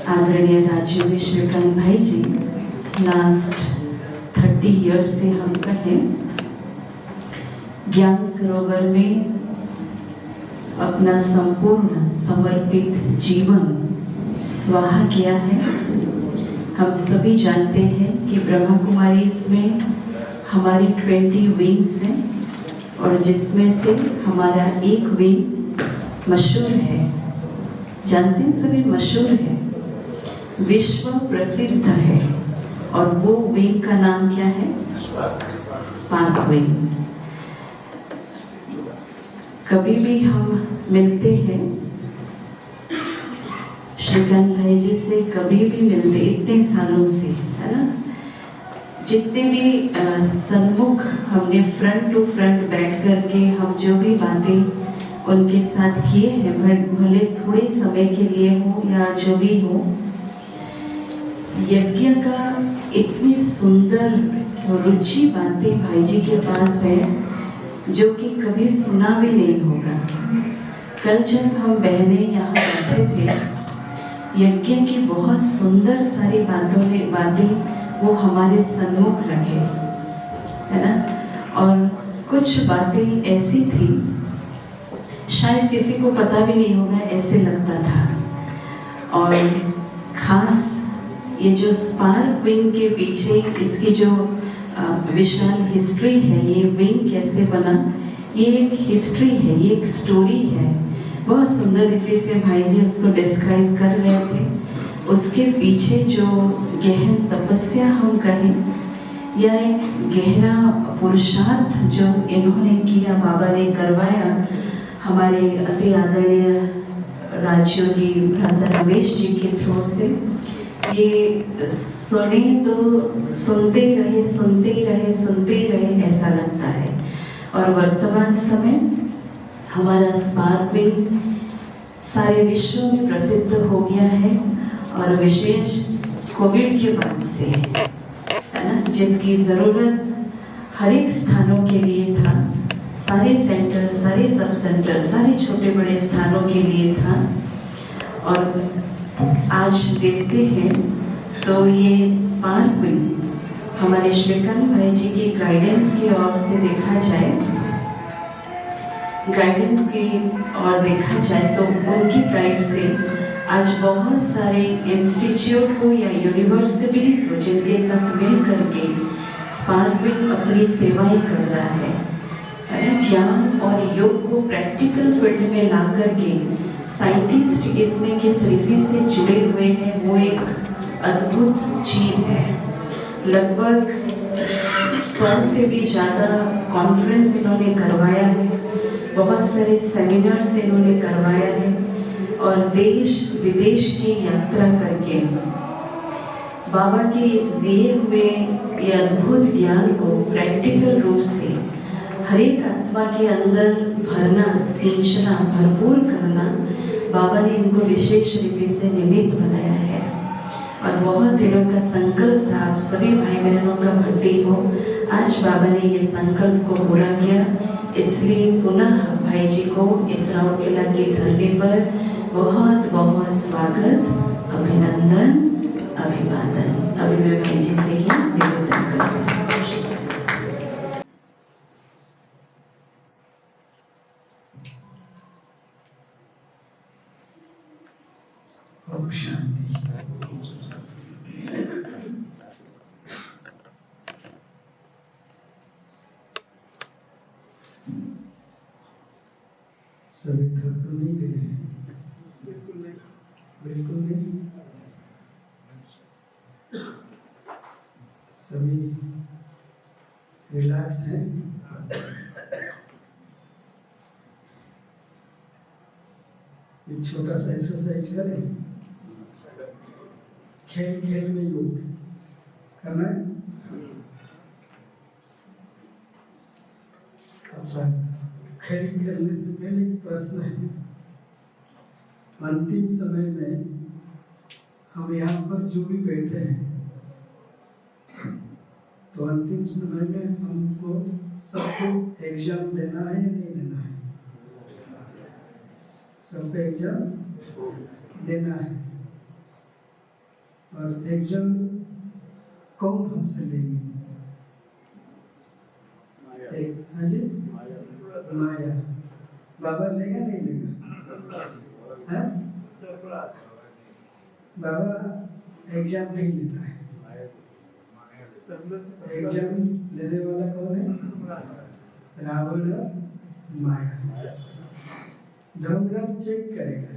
आदरणीय राजीव श्रीकांत भाई जी, last 30 years से हम कहें ज्ञान सरोवर में अपना संपूर्ण समर्पित जीवन स्वाहा किया है। हम सभी जानते हैं कि ब्रह्मा कुमारी इसमें हमारी 20 विंग्स हैं और जिसमें से हमारा एक विंग मशहूर है, जानते हैं सभी, मशहूर है, विश्व प्रसिद्ध है, और वो विंग का नाम क्या है? Spark wing. कभी भी हम मिलते हैं श्रीकांत भाई जी से, कभी भी मिलते इतने सालों से, है ना, जितने भी सन्मुख हमने फ्रंट टू फ्रंट बैठ करके हम जो भी बातें उनके साथ किए हैं, भले थोड़े समय के लिए हो या जो भी हो, यज्ञ का इतनी सुंदर रुचि बातें भाई जी के पास है जो कि कभी सुना भी नहीं होगा। कल जब हम बहने यहाँ बैठे थे, यज्ञ की बहुत सुंदर सारी बातें वो हमारे सन्मुख रखे, है ना, और कुछ बातें ऐसी थी शायद किसी को पता भी नहीं होगा, ऐसे लगता था। और खास ये जो स्पार्क विंग के पीछे इसकी जो विशाल हिस्ट्री है, ये विंग कैसे बना, ये एक हिस्ट्री है, ये एक स्टोरी है। बहुत सुंदर रीति से भाई जी उसको डिस्क्राइब कर रहे थे। उसके पीछे जो गहन तपस्या हम कहें या एक गहरा पुरुषार्थ जो इन्होंने किया, बाबा ने करवाया, हमारे अति आदरणीय राजयोगी भ्राता रमेश जी के थ्रू से, ये सुने तो सुनते रहे ऐसा लगता है। और वर्तमान समय हमारा स्पार्क विंग सारे विश्व में प्रसिद्ध हो गया है, और विशेष कोविड के बाद से, है ना, जिसकी ज़रूरत हर एक स्थानों के लिए था, सारे सेंटर, सारे सब सेंटर, सारे छोटे बड़े स्थानों के लिए था। और आज देखते हैं तो ये स्पार्क विंग हमारे श्रीकांत भाई जी की गाइडेंस की ओर से देखा जाए, तो उनकी गाइड से आज बहुत सारे इंस्टीट्यूट हो या यूनिवर्सिटीज हो, जिनके साथ मिल करके स्पार्क विंग अपनी सेवाएं कर रहा है। ज्ञान और योग को प्रैक्टिकल फील्ड में ला करके साइंटिस्ट इसमें किस रीति से जुड़े हुए हैं, वो एक अद्भुत चीज़ है। लगभग 100 से भी ज़्यादा कॉन्फ्रेंस इन्होंने करवाया है, बहुत सारे सेमिनार्स इन्होंने करवाया है, और देश विदेश की यात्रा करके बाबा के इस दिए हुए ये अद्भुत ज्ञान को प्रैक्टिकल रूप से हर एक आत्मा के अंदर भरना, सिंचना, भरपूर करना, बाबा ने इनको विशेष रीति से निमित्त बनाया है। और बहुत दिनों का संकल्प था, आप सभी भाई बहनों का बर्थडे हो, आज बाबा ने ये संकल्प को पूरा किया। इसलिए पुनः भाई जी को इस राउरकेला की धरती पर बहुत बहुत स्वागत, अभिनंदन, अभिवादन। अभी मैं भाई जी से ही निवेदन करती हूँ। शांति। सभी थक तो नहीं गए हैं? बिल्कुल नहीं। सभी रिलैक्स हैं। एक छोटा सा एक्सरसाइज करें, खेल में योग करना है। अच्छा, खेलने से पहले एक प्रश्न है। अंतिम समय में हम यहाँ पर जो भी बैठे हैं, तो अंतिम समय में हमको सबको एग्जाम देना है या नहीं देना है? सबको एग्जाम देना है। और एग्जाम कौन हमसे लेंगे? एक, हाँ जी, माया। बाबा लेगा नहीं लेगा? हाँ? बाबा एग्जाम नहीं लेता है। एग्जाम लेने वाला कौन है? रावण और माया। धर्मराज चेक करेगा,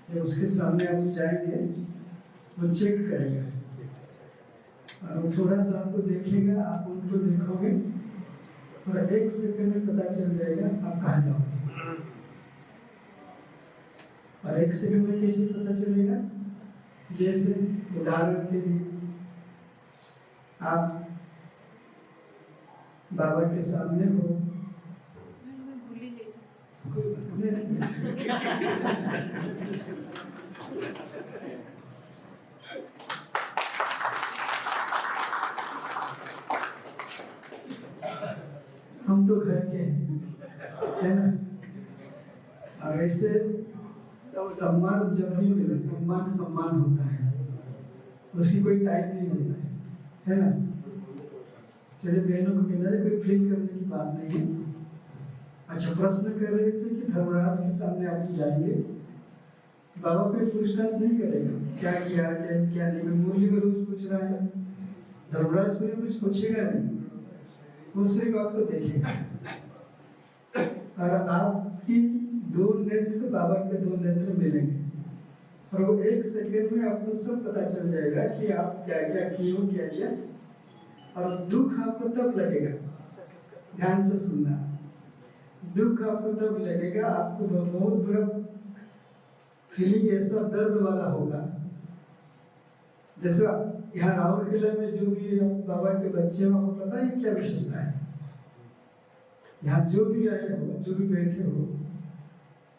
जब उसके सामने आप जाएंगे वो चेक करेगा और वो थोड़ा सा आपको देखेगा, आप उनको देखोगे और 1 सेकंड में पता चल जाएगा आप कहाँ जाओगे। और 1 सेकंड में कैसे पता चलेगा? जैसे उदाहरण के लिए आप बाबा के सामने हो, हम तो घर के है ना। और ऐसे सम्मान जब भी मिले, सम्मान होता है, उसकी कोई टाइम नहीं होता है ना। चलिए बहनों को कहना है, कोई फील करने की बात नहीं है। अच्छा, प्रश्न कर रहे थे कि धर्मराज के सामने आप जाएंगे, बाबा कोई पूछताछ नहीं करेगा क्या किया क्या नहीं। मुरली में रोज पूछ रहा है, धर्मराज को कुछ पूछेगा नहीं, वो सिर्फ आपको देखेगा। और आपकी 2 नेत्र, बाबा के 2 नेत्र मिलेंगे और वो 1 सेकंड में आपको सब पता चल जाएगा कि आप क्या क्या किए हो, क्या किया। और दुख आपको तब लगेगा, ध्यान से सुनना, दुख आपको तब लगेगा, आपको बहुत बड़ा फीलिंग ऐसा दर्द वाला होगा। जैसे यहाँ राउरकेला में जो भी बाबा के बच्चे हैं, आपको पता है क्या विशेषता है? यहाँ जो भी आए हो, जो भी बैठे हो,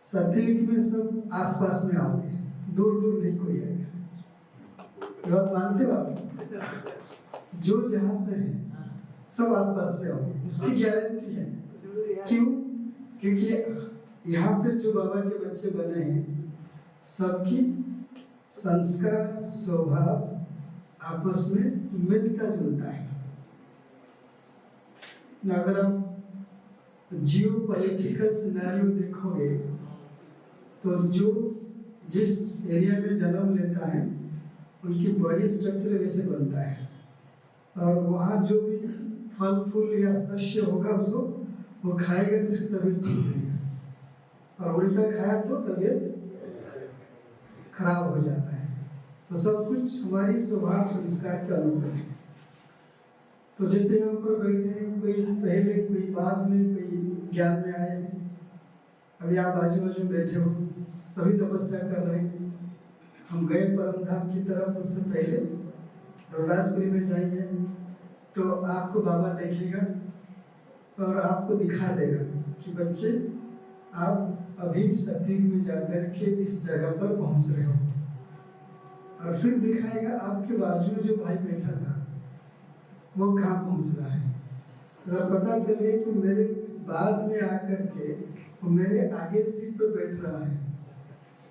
सत्ययुग में सब आसपास में आओगे, दूर दूर नहीं कोई आएगा। ये बात मानते हो आप? जो जहाँ से है सब आसपास में आओगे, उसकी गारंटी है। क्यों? क्योंकि यहाँ पे जो बाबा के बच्चे बने हैं, सबकी संस्कार स्वभाव आपस में मिलता जुलता है। अगर आप जियो पॉलिटिकल सिनेरियो देखोगे तो जो जिस एरिया में जन्म लेता है उनकी बॉडी स्ट्रक्चर वैसे बनता है, और वहाँ जो भी फल फूल या शस्य होगा उसको वो खाएगा तो उसकी तबीयत ठीक रहेगा, और उल्टा खाया तो तबीयत खराब हो जाता है। तो सब कुछ हमारी स्वभाव संस्कार के अनुकूल है। तो जैसे यहाँ पर बैठे हैं, कोई पहले कोई बाद में कोई ज्ञान में आए, अभी आप बाजू बाजू में बैठे हो, सभी तपस्या कर रहे हैं। हम गए परम धाम की तरफ, उससे पहले रौराजपुरी में जाएंगे तो आपको बाबा देखेगा और आपको दिखा देगा कि बच्चे आप अभी सतयुग में जाकर के इस जगह पर पहुंच रहे हो। और फिर दिखाएगा आपके बाजू में जो भाई बैठा था वो कहाँ पहुंच रहा है। अगर पता चले कि मेरे बाद में आकर के वो मेरे आगे सीट पर बैठ रहा है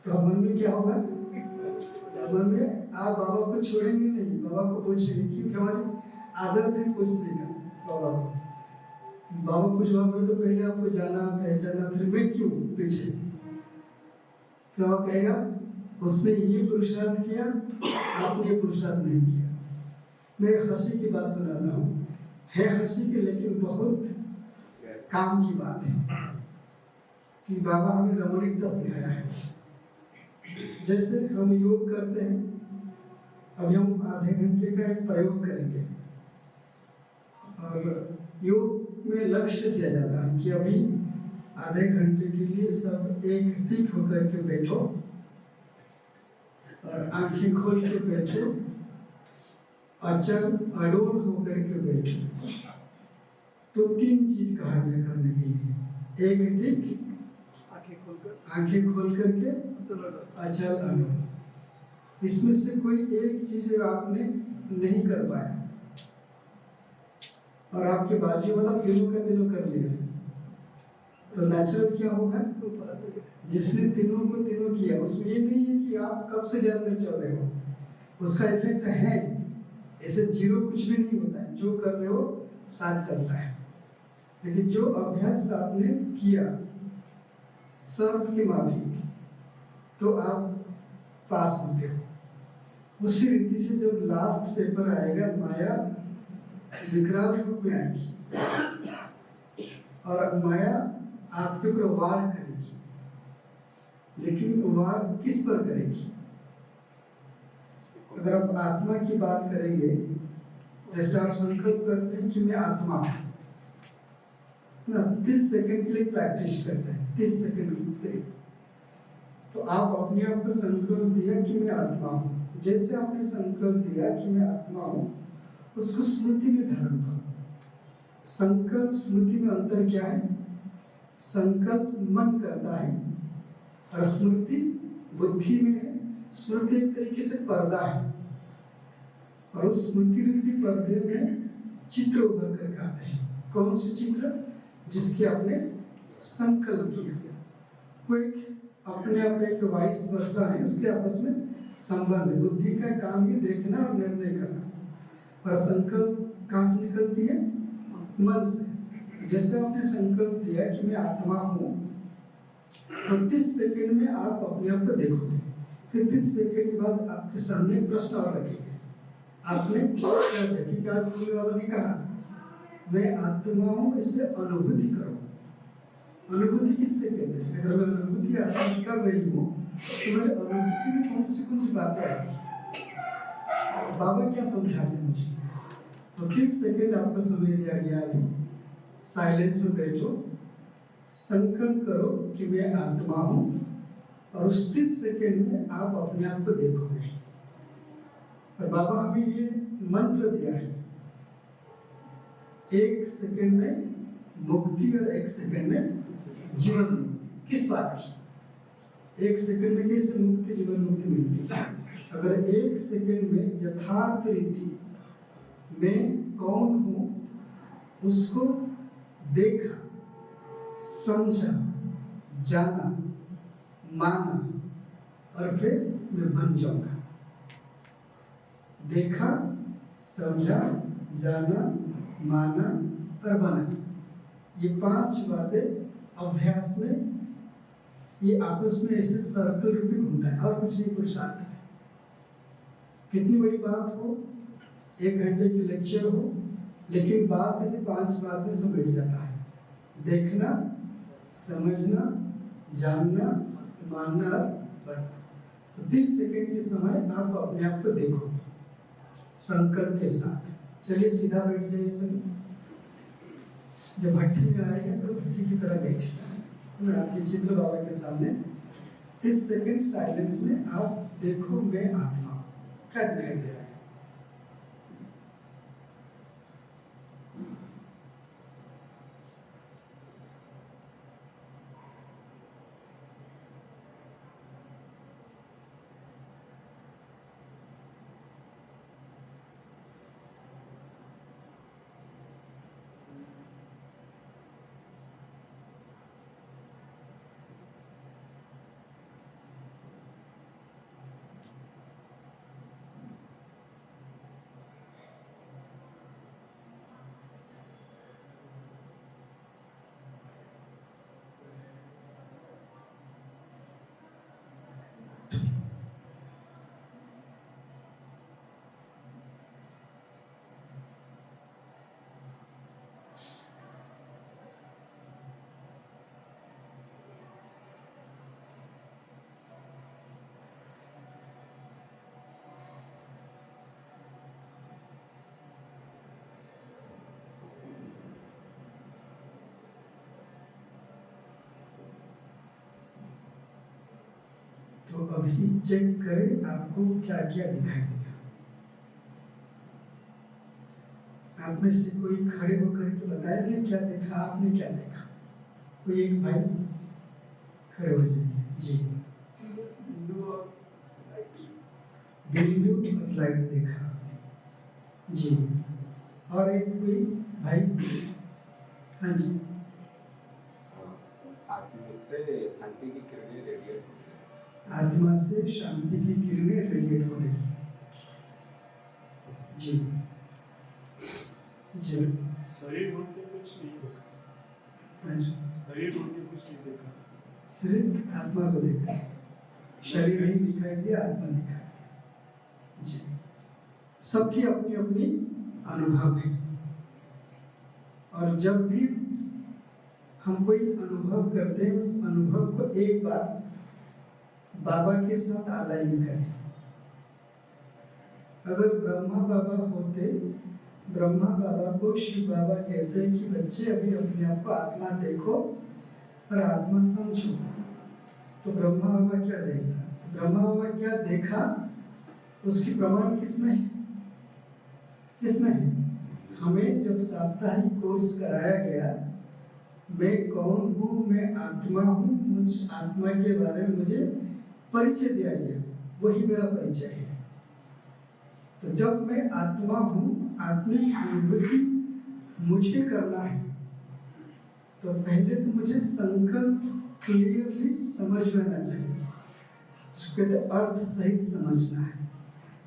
तो मन में क्या होगा? मन में आप बाबा को छोड़ेंगे नहीं, बाबा को पूछेंगे, क्योंकि हमारी आदत है पूछने का बाबा को। बाबा पूछवाओगे तो पहले आपको जाना पहचाना, फिर मैं क्यों पीछे। फिर वो कहेगा उसने ये पुरुषार्थ किया, आपने ये पुरुषार्थ नहीं किया। मैं हंसी की बात सुनाता हूँ, है हंसी की लेकिन बहुत काम की बात है कि बाबा हमें रमणीकता सिखाया है। जैसे हम योग करते हैं, अभी हम आधे घंटे का एक प्रयोग करेंगे और योग में लक्ष्य दिया जाता है कि अभी आधे घंटे के लिए सब एक ठीक होकर के बैठो और आंखें खोल के बैठो, अचल अडोल होकर के बैठो। तो 3 चीज कहा गया करने के लिए, एक ठीक, आंखें खोल करके अचल अडोल। इसमें से कोई एक चीज आपने नहीं कर पाया और आपके बाजू वाला तीनों का तीनों कर लिया, तो नेचुरल क्या होगा? जिसने तीनों को तीनों किया, उसमें ये नहीं है कि आप कब से ध्यान में चल रहे हो, उसका इफेक्ट है, ऐसे जीरो कुछ भी नहीं होता है, जो कर रहे हो साथ चलता है। लेकिन जो अभ्यास आपने किया शर्त के माफिक, तो आप पास होते हो। उसी रीति से जब लास्ट पेपर आएगा, माया विकराल रूप में आएगी और माया आपके ऊपर वार करेगी। लेकिन वार किस पर करेगी? अगर आप आत्मा की बात करेंगे, जैसे आप संकल्प करते हैं कि मैं आत्मा हूं ना, 30 सेकंड के लिए प्रैक्टिस करते हैं, 30 सेकंड से, तो आप अपने आप को संकल्प दिया कि मैं आत्मा हूं। जैसे आपने संकल्प दिया कि मैं आत्मा हूं, उसको स्मृति में धारण करो। संकल्प स्मृति में अंतर क्या है? संकल्प मन करता है और स्मृति बुद्धि में है। स्मृति एक तरीके से पर्दा है और उस स्मृति रूपी पर्दे में चित्र उभर कर आते हैं। कौन से चित्र? जिसके आपने संकल्प किया। कोई अपने आप एक वाइस वर्षा है, उसके आपस में संबंध है। बुद्धि का काम ही देखना और निर्णय करना, और संकल्प कहाँ से निकलती है? मन से। जैसे आपने संकल्प दिया कि मैं आत्मा हूँ, 30 सेकंड में आप अपने आप को देखोगे। फिर 30 सेकंड के बाद आपके सामने प्रश्न और रखेंगे। आपने कि आज गुरु बाबा ने कहा मैं आत्मा हूँ, इसे अनुभूति करो। अनुभूति किससे कहते हैं? अगर मैं अनुभूति आत्मा कर रही हूँ, तो मेरे अनुभूति में कौन सी बातें आएगी? बाबा क्या समझाते हैं मुझे? तो 30 सेकंड आपको समय दिया गया है, साइलेंस में बैठो, संकल्प करो कि मैं आत्मा हूँ, और उस 30 सेकंड में आप अपने आप को देखोगे। और बाबा हमें ये मंत्र दिया है, 1 सेकंड में मुक्ति और 1 सेकंड में जीवन। किस बात की? 1 सेकंड में कैसे मुक्ति, जीवन मुक्ति मिलती है? अगर 1 सेकंड में यथार्थ रीति मैं कौन हूं उसको देखा, समझा, जाना, माना, और फिर मैं बन जाऊंगा। देखा, समझा, जाना, माना और बना, ये 5 बातें अभ्यास में ये आपस में ऐसे सर्कल रूप में घूमता है, और कुछ नहीं पुरुषार्थ है। कितनी बड़ी बात हो, 1 घंटे की लेक्चर हो, लेकिन बात ऐसे 5 बात में समेट जाता है। देखना, समझना, जानना, मानना और बढ़ना। तो 30 सेकंड के समय आप अपने आप को देखो संकल्प के साथ। चलिए सीधा बैठ जाइए सभी। जब भट्टी में आएगा तो भट्टी की तरह बैठिए। मैं आपके चित्र बाबा के सामने 30 सेकंड साइलेंस में आप देखो मैं आत्मा हूं। क्या दिखाई दे रहा है? तो अभी चेक करें आपको क्या क्या दिखाई दिया। आप में से कोई खड़े होकर के बताएंगे क्या देखा, आपने क्या देखा? कोई एक भाई खड़े हो जाइए जी। बिंदु और लाइट देखा जी। और एक कोई भाई? हाँ जी। आत्मा से शांति की किरणें रेडिएट होती हैं। आत्मा से शांति की किरणें रेडिएट हो रही। जी शरीर ढूंढ के कुछ नहीं देखा, हाँ जी। शरीर ढूंढ के कुछ नहीं देखा। सिर्फ आत्मा को देखा, शरीर नहीं दिखाई दिया, आत्मा दिखाई जी। सबकी अपनी अपनी अनुभव है, और जब भी हम कोई अनुभव करते हैं उस अनुभव को एक बार बाबा के साथ अलाइन करें। अगर ब्रह्मा बाबा होते, ब्रह्मा बाबा को शिव बाबा कहते हैं कि बच्चे अभी अपने आप को आत्मा देखो और आत्मा समझो, तो ब्रह्मा बाबा क्या देखता? ब्रह्मा बाबा क्या देखा उसकी प्रमाण किसमें है? किसमें है? हमें जब साप्ताहिक कोर्स कराया गया, मैं कौन हूँ, मैं आत्मा हूँ, मुझ आत्मा के बारे में मुझे परिचय दिया गया, वही मेरा परिचय है। तो जब मैं आत्मा हूँ, आत्मिक अनुभूति मुझे करना है, तो पहले तो मुझे संकल्प क्लियरली समझ में आना चाहिए, उसके अर्थ सहित समझना है।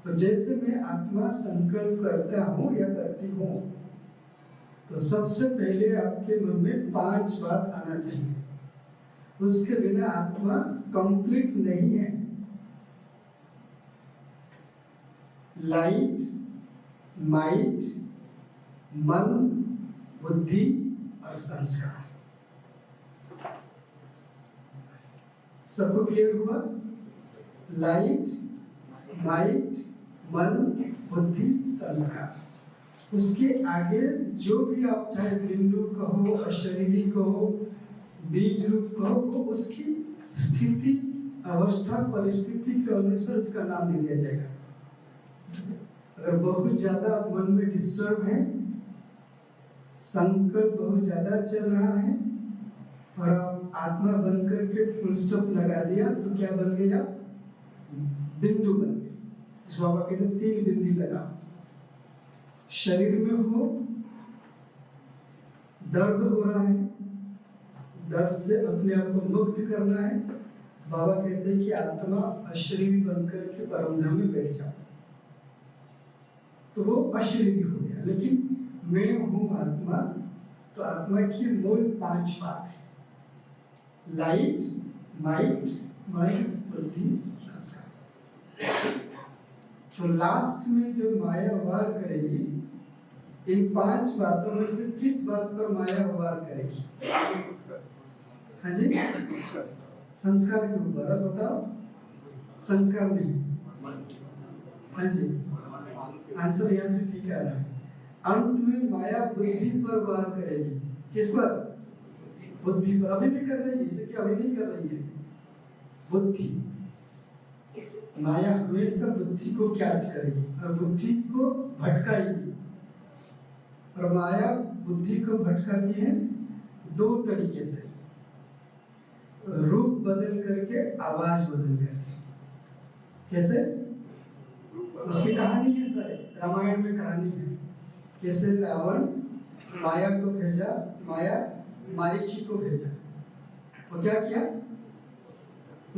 तो जैसे मैं आत्मा संकल्प करता हूँ या करती हूँ, तो सबसे पहले आपके मन में 5 बात आना चाहिए, उसके बिना आत्मा कंप्लीट नहीं है। लाइट, माइट, मन, बुद्धि और संस्कार। सबको क्लियर हुआ? लाइट, माइट, मन, बुद्धि, संस्कार। उसके आगे जो भी आप चाहे बिंदु कहो, अशरीरी कहो, बीज रूप कहो, वो उसकी स्थिति, अवस्था, परिस्थिति के अनुसार उसका नाम दे दिया जाएगा। अगर बहुत ज्यादा मन में डिस्टर्ब है, संकल्प बहुत ज्यादा चल रहा है और आप आत्मा बन करके फुल स्टॉप लगा दिया, तो क्या बन गया? बिंदु बन गया। इस बाबा कहते 3 बिंदी लगाओ। शरीर में हो, दर्द हो रहा है, दर्द से अपने आप को मुक्त करना है, बाबा कहते हैं कि आत्मा अशरीरी बनकर के परमधाम में बैठ जाओ, तो वो अशरीरी हो गया। लेकिन मैं हूं आत्मा, तो आत्मा की मूल 5 बात है, लाइट, माइट, मन, बुद्धि, संस्कार। तो लास्ट में जब माया वार करेगी, इन 5 बातों में से किस बात पर माया वार करेगी? हाँ जी, संस्कार के ऊपर। अब बताओ, संस्कार नहीं। हाँ जी, आंसर यहाँ से ठीक आ रहा है। अंत में माया बुद्धि पर वार करेगी। किस पर? बुद्धि पर। अभी भी कर रही है, इसे क्या अभी नहीं कर रही है? बुद्धि। माया हमेशा बुद्धि को कैच करेगी और बुद्धि को भटकाएगी। और माया बुद्धि को भटकाती है 2 तरीके से, रूप बदल करके, आवाज बदल करके। कैसे? उसकी कहानी है, सारे रामायण में कहानी है। कैसे रावण माया को भेजा, माया मारीची को भेजा, वो क्या किया?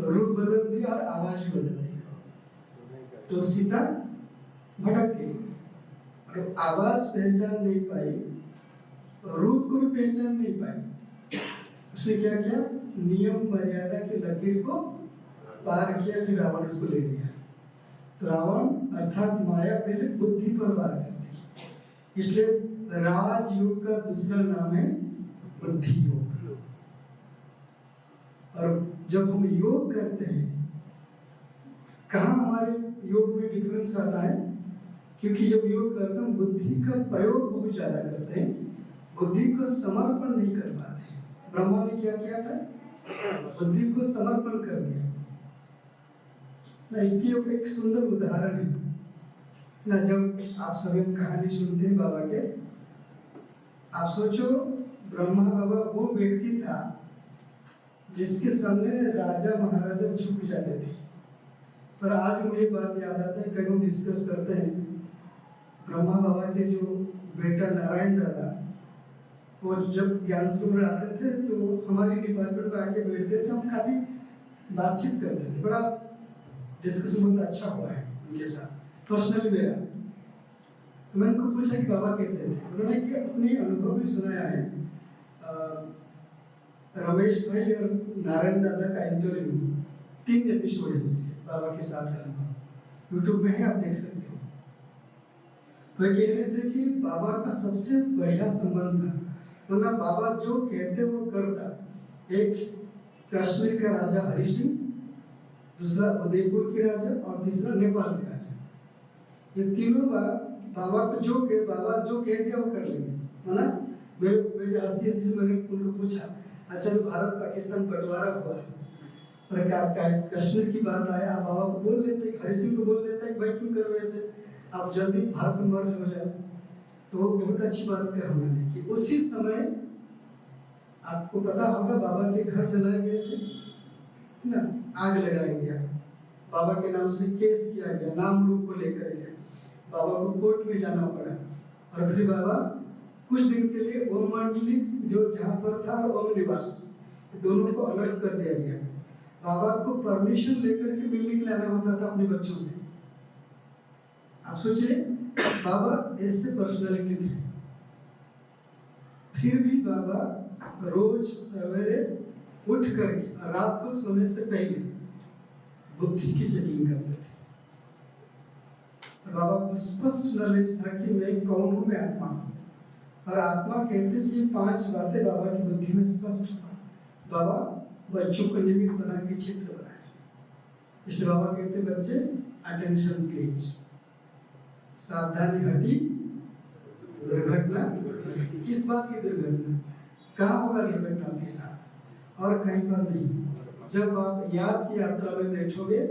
रूप बदल दिया और आवाज भी बदल दी, तो सीता भटक गई और आवाज पहचान नहीं पाई, रूप को भी पहचान नहीं पाई। उसने क्या किया? नियम मर्यादा के लकीर को पार किया, फिर रावण उसको ले लिया। तो रावण अर्थात माया पहले बुद्धि पर वार करती है, इसलिए राजयोग का दूसरा नाम है बुद्धि योग। और जब हम योग करते हैं, कहाँ हमारे योग में डिफरेंस आता है? क्योंकि जब योग करते हैं बुद्धि का प्रयोग बहुत ज्यादा करते हैं, बुद्धि को समर्पण नहीं कर पाते। ब्रह्मा ने क्या किया था? बुद्धि को समर्पण कर दिया ना। इसकी एक सुंदर उदाहरण है ना, जब आप सभी कहानी सुनते हैं बाबा के, आप सोचो ब्रह्मा बाबा वो व्यक्ति था जिसके सामने राजा महाराजा झुक जाते थे। पर आज मुझे बात याद आता है, कभी हम डिस्कस करते हैं, ब्रह्मा बाबा के जो बेटा नारायण दादा, वो जब ज्ञान सुन आते थे तो हमारी डिपार्टमेंट में आके बैठते थे, हम काफी बातचीत करते थे, बड़ा डिस्कशन बहुत अच्छा हुआ है उनके साथ पर्सनली मेरा। तो मैंने उनको पूछा कि बाबा कैसे थे। उन्होंने कि अपने अनुभव में सुनाया है रमेश भाई और नारायण दादा का इंटरव्यू 3 एपिसोड है उसके बाबा के साथ अनुभव, यूट्यूब में है, आप देख सकते हो। तो ये कह रहे थे कि बाबा का सबसे बढ़िया संबंध था, मतलब बाबा जो कहते वो करता। एक कश्मीर का राजा हरि सिंह, दूसरा उदयपुर के राजा और तीसरा नेपाल के राजा, ये तीनों बाबा को बाबा जो कह दिया वो कर लेंगे। मतलब मेरे हंसी से मैंने उनको पूछा, अच्छा जो भारत पाकिस्तान बंटवारा हुआ और कश्मीर की बात आया, आप बाबा को बोल लेते, हरि सिंह को बोल लेते भाई क्यों कर रहे ऐसे, आप जल्दी भारत में मर्ज हो जाए। तो वो बहुत अच्छी बात कहा उन्होंने कि उसी समय आपको पता होगा बाबा के घर जलाए गए थे ना, आग लगाया गया, बाबा के नाम से केस किया गया, नाम रूप को लेकर के बाबा को कोर्ट में जाना पड़ा। और फिर बाबा कुछ दिन के लिए ओम मंडली जो जहाँ पर था और ओम निवास दोनों को अलग कर दिया गया। बाबा को परमिशन लेकर के मिलने के लिए आना होता था अपने बच्चों से। आप सोचिए बाबा ऐसे पर्सनालिटी थे, फिर भी बाबा रोज सवेरे उठ करके रात को सोने से पहले बुद्धि की चेकिंग करते थे। बाबा को स्पष्ट नॉलेज था कि मैं कौन हूँ, मैं आत्मा हूँ। और आत्मा कहते हैं कि 5 बातें बाबा की बुद्धि में स्पष्ट हुआ। बाबा बच्चों को निमित्त बना के चित्र बनाए, इसलिए बाबा कहते हैं बच्चे अटेंशन प्लीज, सावधानी हटी दुर्घटना। किस बात की दुर्घटना, कहाँ होगा दुर्घटना आपके साथ और कहीं पर नहीं। जब आप याद की यात्रा में बैठोगे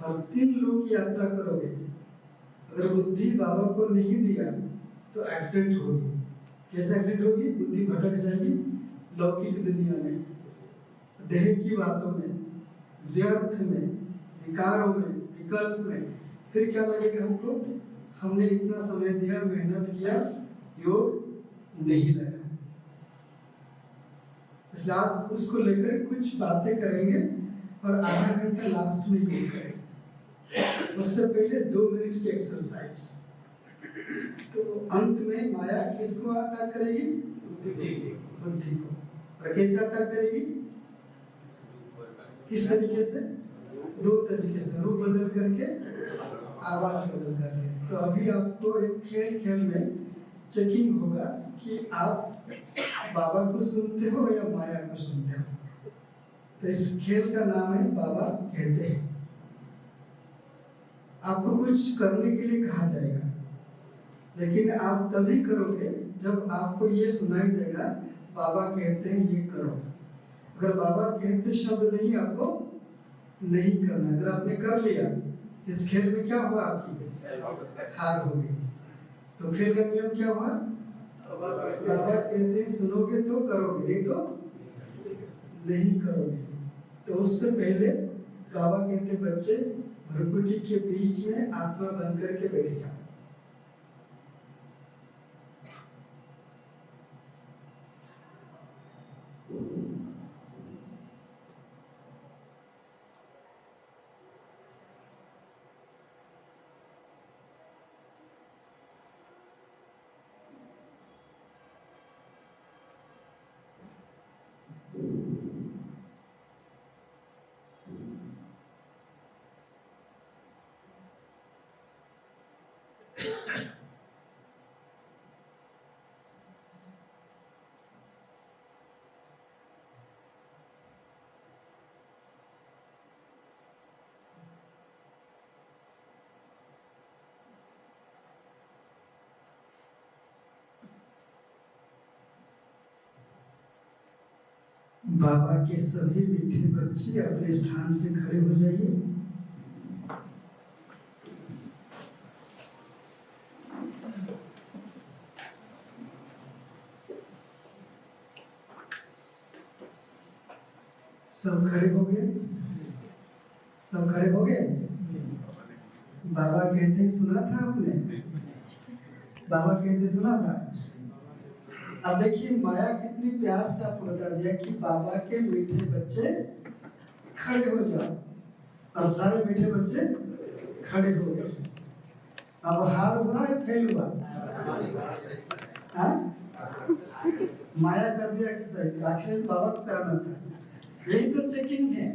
और 3 लोग की यात्रा करोगे, अगर बुद्धि बाबा को नहीं दिया तो एक्सीडेंट होगी। कैसे एक्सीडेंट होगी, बुद्धि भटक जाएगी लौकिक दुनिया में, देह की बातों में, व्यर्थ में, विकारों में, विकल्प में। फिर क्या लगेगा हमको, हमने इतना समय दिया, मेहनत किया, योग नहीं लगा। इसलिए आज उसको लेकर कुछ बातें करेंगे और आधा घंटा लास्ट में योग करेंगे। उससे पहले 2 मिनट की एक्सरसाइज। तो अंत में माया किसको अटैक करेगी, बुद्धि को। और कैसे अटैक करेगी, किस तरीके से, 2 तरीके से, रूप बदल करके, आवाज बदल करके। तो अभी आपको एक खेल में चेकिंग होगा कि आप बाबा को सुनते हो या माया को सुनते हो। तो इस खेल का नाम है बाबा कहते हैं। आपको कुछ करने के लिए कहा जाएगा, लेकिन आप तभी करोगे जब आपको ये सुनाई देगा बाबा कहते हैं ये करो। अगर बाबा कहते शब्द नहीं, आपको नहीं करना। अगर आपने कर लिया, इस खेल में क्या हुआ, आपकी हार हो गई। तो खेल का नियम क्या हुआ, बाबा कहते हैं सुनोगे तो करोगे, नहीं तो नहीं करोगे। तो उससे पहले बाबा कहते बच्चे भ्रुकुटी के बीच में आत्मा बन करके बैठ जाओ। बाबा के सभी मीठे बच्चे अपने स्थान से खड़े हो जाइए। सब खड़े हो गए, सब खड़े हो गए। बाबा कहते सुना था आपने, बाबा कहते सुना था। अब देखिए माया कितनी प्यार से आपको बता दिया कि बाबा के मीठे बच्चे खड़े हो जाओ, और सारे मीठे बच्चे खड़े हो गए। अब हार हुआ या फेल हुआ? हाँ? माया कर दिया एक्सरसाइज, एक्सरसाइज बाबा को कराना था, यही तो चेकिंग है।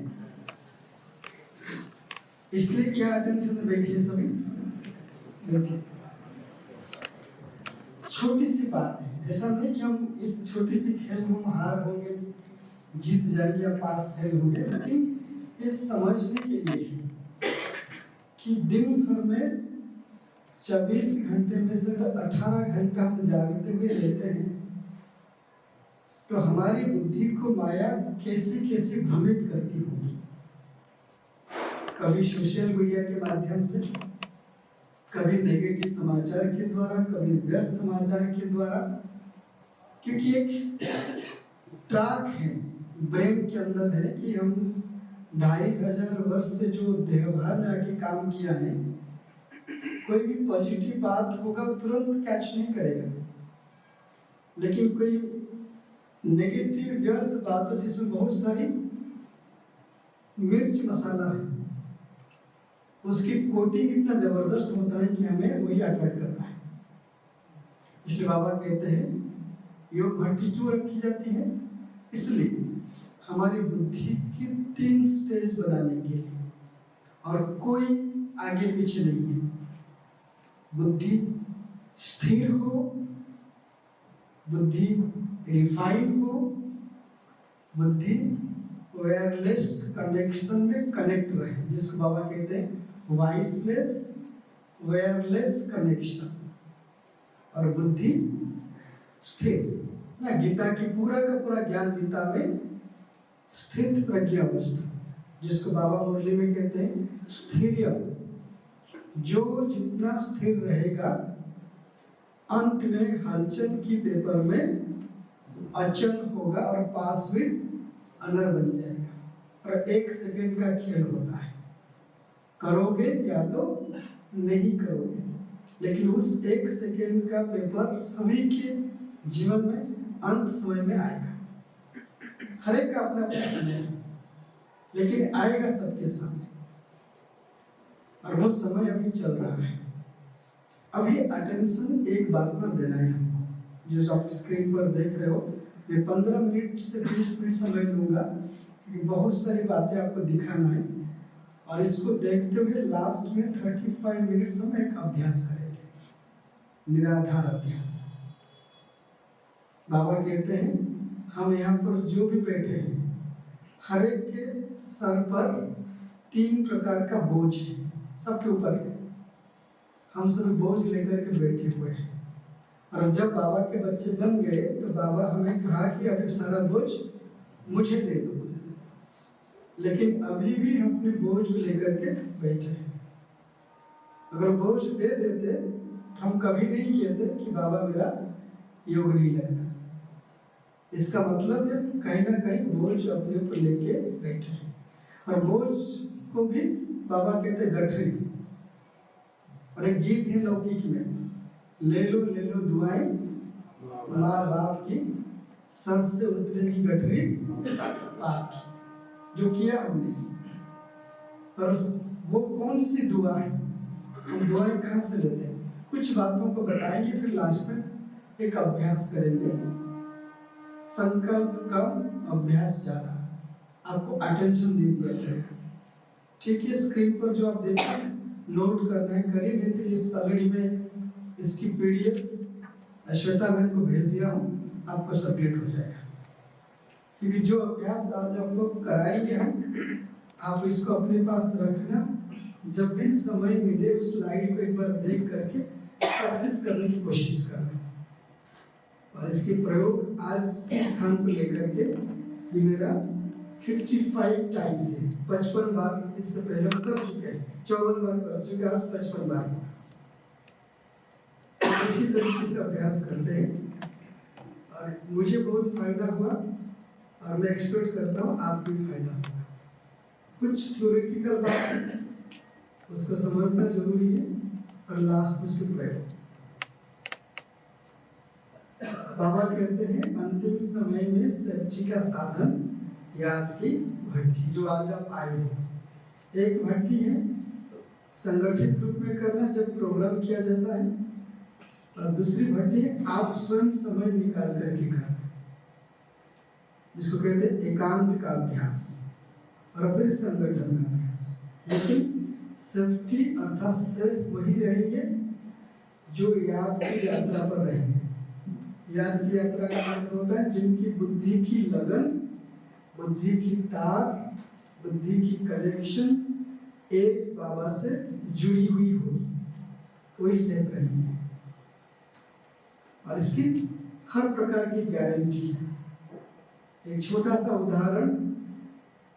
इसलिए क्या अटेंशन में बैठिए सभी, बैठिए। छोटी सी बात है, ऐसा नहीं कि हम इस छोटी सी खेल में हम हार होंगे, जीत जाएंगे या पास फेल होंगे, लेकिन ये समझने के लिए है कि दिन भर में 24 घंटे में से 18 घंटा हम जागते हुए रहते हैं, तो हमारी बुद्धि को माया कैसे कैसे भ्रमित करती होगी। कभी सोशल मीडिया के माध्यम से, कभी नेगेटिव समाचार के द्वारा, कभी व्यर्थ समाचार के द्वारा, क्योंकि एक ट्रैक है ब्रेन के अंदर है कि हम 2500 वर्ष से जो देहभान में आके काम किया है, कोई भी पॉजिटिव बात होगा तुरंत कैच नहीं करेगा, लेकिन कोई नेगेटिव व्यर्थ बात हो जिसमें बहुत सारी मिर्च मसाला है, उसकी कोटिंग इतना जबरदस्त होता है कि हमें वही अट्रैक्ट करता है। इसलिए बाबा कहते हैं योग भट्टी क्यों रखी जाती है? इसलिए हमारी बुद्धि की 3 स्टेज बनाने के लिए, और कोई आगे पीछे नहीं है। बुद्धि स्थिर हो, बुद्धि रिफाइंड हो, बुद्धि वायरलेस कनेक्शन में कनेक्ट रहे, जिसको बाबा कहते हैं वॉइसलेस वायरलेस कनेक्शन, और बुद्धि स्थिर ना। गीता की पूरा का पूरा ज्ञान गीता में स्थित प्रज्ञा अवस्था, जिसको बाबा मुरली में कहते हैं स्थिर्यम। जो जितना स्थिर रहेगा अंत में हलचल की पेपर में अचल होगा और पास विद अनर बन जाएगा। और 1 सेकेंड का खेल होता है, करोगे या तो नहीं करोगे, लेकिन उस 1 सेकेंड का पेपर सभी के जीवन में अंत समय में आएगा। हर एक का अपना अपना समय है, लेकिन आएगा सबके सामने, और वो समय अभी चल रहा है। अभी अटेंशन एक बात पर देना है हमको, जो आप स्क्रीन पर देख रहे हो। मैं 15 मिनट से 20 मिनट समय लूंगा, क्योंकि बहुत सारी बातें आपको दिखाना है, और इसको देखते हुए लास्ट में 35 मिनट समय एक अभ्यास करेंगे, निराधार अभ्यास। बाबा कहते हैं हम यहाँ पर जो भी बैठे हैं, हर एक के सर पर 3 प्रकार का बोझ है, सबके ऊपर है। हम सब बोझ लेकर के बैठे हुए हैं, और जब बाबा के बच्चे बन गए तो बाबा हमें कहा कि अभी सारा बोझ मुझे दे दो, लेकिन अभी भी हम अपने बोझ को लेकर के बैठे हैं। अगर बोझ दे देते तो हम कभी नहीं कहते कि बाबा मेरा योग नहीं लगता। इसका मतलब है कहीं ना कहीं बोझ अपने ऊपर लेके बैठे हैं, और बोझ को भी बाबा कहते गठरी। और एक गीत है लौकिक में, ले लो दुआएं माँ बाप की, सर से उतरेगी गठरी पाप की। जो किया हमने, पर वो कौन सी दुआ है, हम दुआएं कहाँ से लेते हैं? कुछ बातों को बताएंगे, फिर लास्ट में एक अभ्यास करेंगे। संकल्प कम, अभ्यास ज्यादा। आपको अटेंशन दे दिया जाएगा, ठीक है? स्क्रीन पर जो आप देख रहे हैं नोट करना है करिए, नहीं तो इस ऑलरेडी में इसकी PDF श्वेता मैम को भेज दिया हूँ, आपको सबमिट हो जाएगा। क्योंकि जो अभ्यास आज आप लोग कराएंगे हम, आप इसको अपने पास रखना, जब भी समय मिले उस स्लाइड को एक बार देख करके प्रैक्टिस करने की कोशिश करना। और इसके प्रयोग आज इस स्थान पर लेकर के ये मेरा 55 टाइम्स है, 55 बार इससे पहले हम कर चुके हैं, 54 बार कर चुके, आज 55 बार। इसी तरीके से अभ्यास करते हैं, और मुझे बहुत फायदा हुआ, और मैं एक्सपेक्ट करता हूँ आपको भी फायदा होगा। कुछ थ्योरेटिकल बात उसको समझना जरूरी है, और लास्ट में उसके प्रयोग। बाबा कहते हैं अंतिम समय में सेफ्टी का साधन याद की भट्टी, जो आज आप आए हो। एक भट्टी है संगठित रूप में करना, जब प्रोग्राम किया जाता है, और दूसरी भट्टी है आप स्वयं समय निकाल करके करें, जिसको कहते हैं एकांत का अभ्यास, और फिर संगठन में अभ्यास। लेकिन सेफ्टी अर्थात सिर्फ वही रहेंगे जो याद की यात्रा पर रहेंगे। याद की यात्रा का अर्थ होता है जिनकी बुद्धि की लगन, बुद्धि की तार, बुद्धि की कनेक्शन एक बाबा से जुड़ी हुई होगी, वही सेफ रहेंगे। और इसकी हर प्रकार की गारंटी है। एक छोटा सा उदाहरण,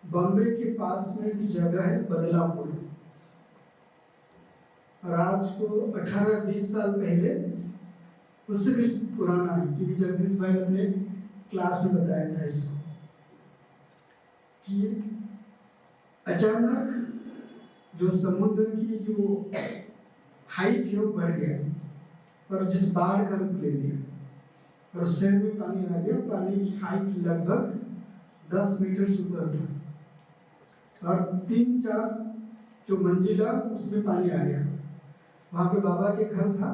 बॉम्बे के पास में एक जगह है बदलापुर, और आज को 18-20 साल पहले, उससे भी पुराना है क्योंकि जगदीश भाई ने अपने क्लास में बताया था इसको, कि अचानक जो समुद्र की जो हाइट है वो बढ़ गया, और जिस बाढ़ का रूप ले लिया, और शहर में पानी आ गया। पानी की हाइट लगभग 10 मीटर से ऊपर था, और 3-4 जो मंजिला उसमें पानी आ गया। वहां पे बाबा के घर था,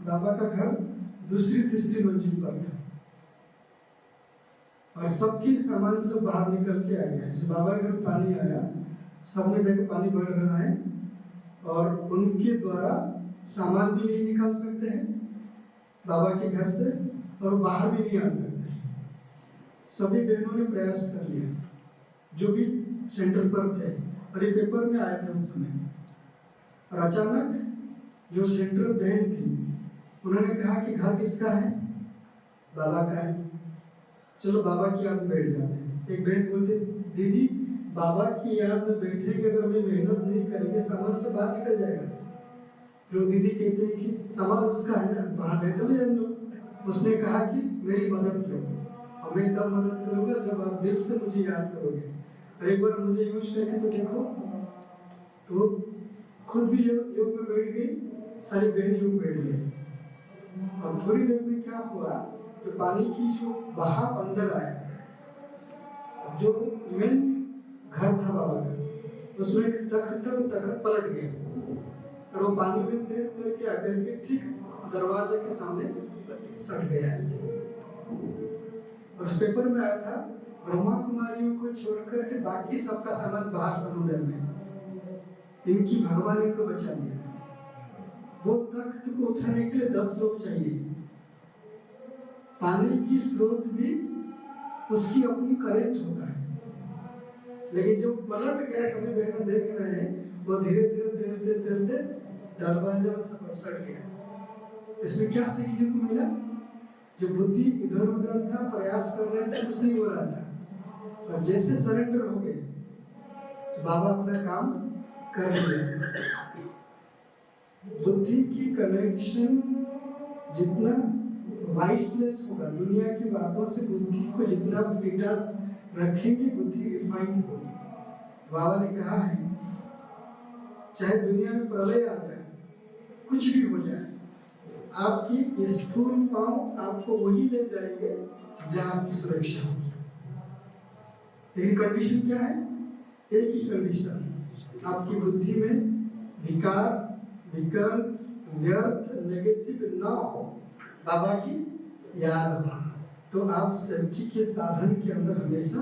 बाबा का घर दूसरी-तीसरी मंजिल पर था, और सबकी सामान सब बाहर निकल के आ गया। जब बाबा के घर पानी आया, सबने देखा पानी बढ़ रहा है, और उनके द्वारा सामान भी नहीं निकाल सकते हैं बाबा के घर से, और बाहर भी नहीं आ सकते। सभी बहनों ने प्रयास कर लिया जो भी सेंटर पर थे, और ये पेपर में आया था उस समय। और अचानक जो सेंटर बहन थी, उन्होंने कहा कि घर किसका है? बाबा का है, चलो बाबा की याद में बैठ जाते हैं। एक बहन बोलते, दीदी बाबा की याद में बैठेंगे, अगर हमें मेहनत नहीं करेंगे सामान से बाहर निकल जाएगा। फिर दीदी कहते हैं कि सामान उसका है ना, बाहर रहते ले हम लोग। उसने कहा कि मेरी मदद लो, और मैं तब मदद करूंगा जब आप दिल से मुझे याद करोगे। और एक बार मुझे यूज करके तो देखो, तो खुद भी योग में बैठ गई, सारी बहन योग बैठ गई। और थोड़ी देर में क्या हुआ, तो पानी की जो बहाव अंदर आया, जो मेन घर था बाबा का, उसमें एक तख्त पलट गया, और वो पानी में तैर के आकर के ठीक दरवाजे के सामने सट गया ऐसे। और उस पेपर में आया था, ब्रह्मा कुमारियों को छोड़कर के बाकी सबका सामान बाहर समुद्र में, इनकी भगवान इनको बचा लिया। वो तख्त को उठाने के लिए 10 लोग चाहिए। पानी की स्रोत भी उसकी अपनी करंट होता है, लेकिन जब पलट गया, सभी बहनें देख रहे हैं, वो धीरे धीरे तैरते दरवाजा में सट गया। इसमें क्या सीखने को मिला? जो बुद्धि इधर उधर था, प्रयास कर रहे थे, कुछ नहीं हो रहा था, और जैसे सरेंडर हो गए तो बाबा अपना काम कर लिया। बुद्धि की कनेक्शन जितना वाइसलेस होगा, दुनिया की बातों से बुद्धि को जितना डिटैच रखेंगे, बुद्धि रिफाइन होगी। बाबा ने कहा है, चाहे दुनिया में प्रलय आ जाए, कुछ भी हो जाए, आपकी स्थूल पांव आपको वही ले जाएंगे जहां आपकी सुरक्षा होगी। लेकिन कंडीशन क्या है? एक ही कंडीशन, आपकी बुद्धि में विकार, विकल्प, व्यर्थ, नेगेटिव ना हो, बाबा की याद हो, तो आप सेफ्टी के साधन के अंदर हमेशा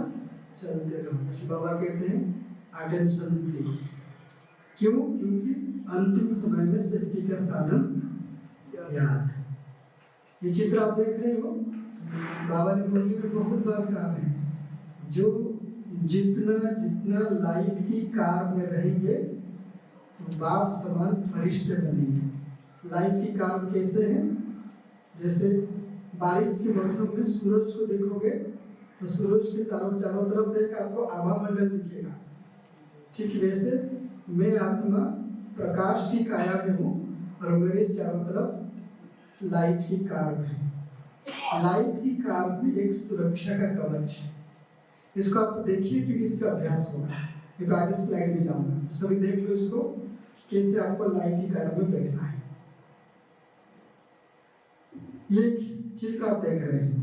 चलते रहो। बाबा कहते हैं अटेंशन प्लीज। क्यों? क्योंकि अंतिम समय में सेफ्टी का साधन याद। ये चित्र आप देख रहे हो, बाबा ने मुरली में बहुत बार कहा है, जो जितना लाइट की कार में रहेंगे तो बाप समान फरिश्ते बनेंगे। लाइट की कार कैसे है? जैसे बारिश के मौसम में सूरज को देखोगे तो सूरज के चारों तरफ एक आपको आभा मंडल दिखेगा। ठीक वैसे मैं आत्मा प्रकाश की काया में हूँ, और मेरे चारों तरफ लाइट की कार में है। लाइट की कार भी एक सुरक्षा का कवच है। इसको आप देखिए कि इसका अभ्यास होगा। मैं आगे स्लाइड में जाऊंगा, सभी देख लो इसको, कैसे आपको लाइट की कार में बैठना है। ये चित्र आप देख रहे हैं,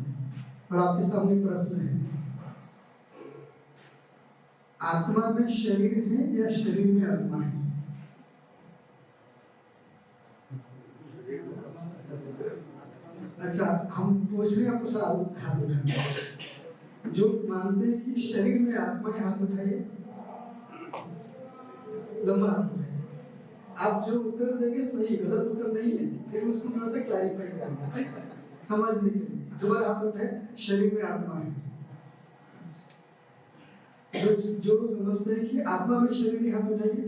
और आपके सामने प्रश्न है, आत्मा में शरीर है या शरीर में आत्मा है? अच्छा, हम पूछ रहे हैं आपको सवाल, हाथ उठाना। जो मानते हैं कि शरीर में आत्मा है, हाथ उठाइए, लंबा हाथ उठाइए। आप जो उत्तर देंगे सही, गलत उत्तर नहीं है, फिर उसको थोड़ा सा क्लैरिफाई करेंगे, समझने के लिए। दोबारा हाथ उठाए, शरीर में आत्मा है। जो समझते हैं कि आत्मा में शरीर नहीं, हाथ उठाइए।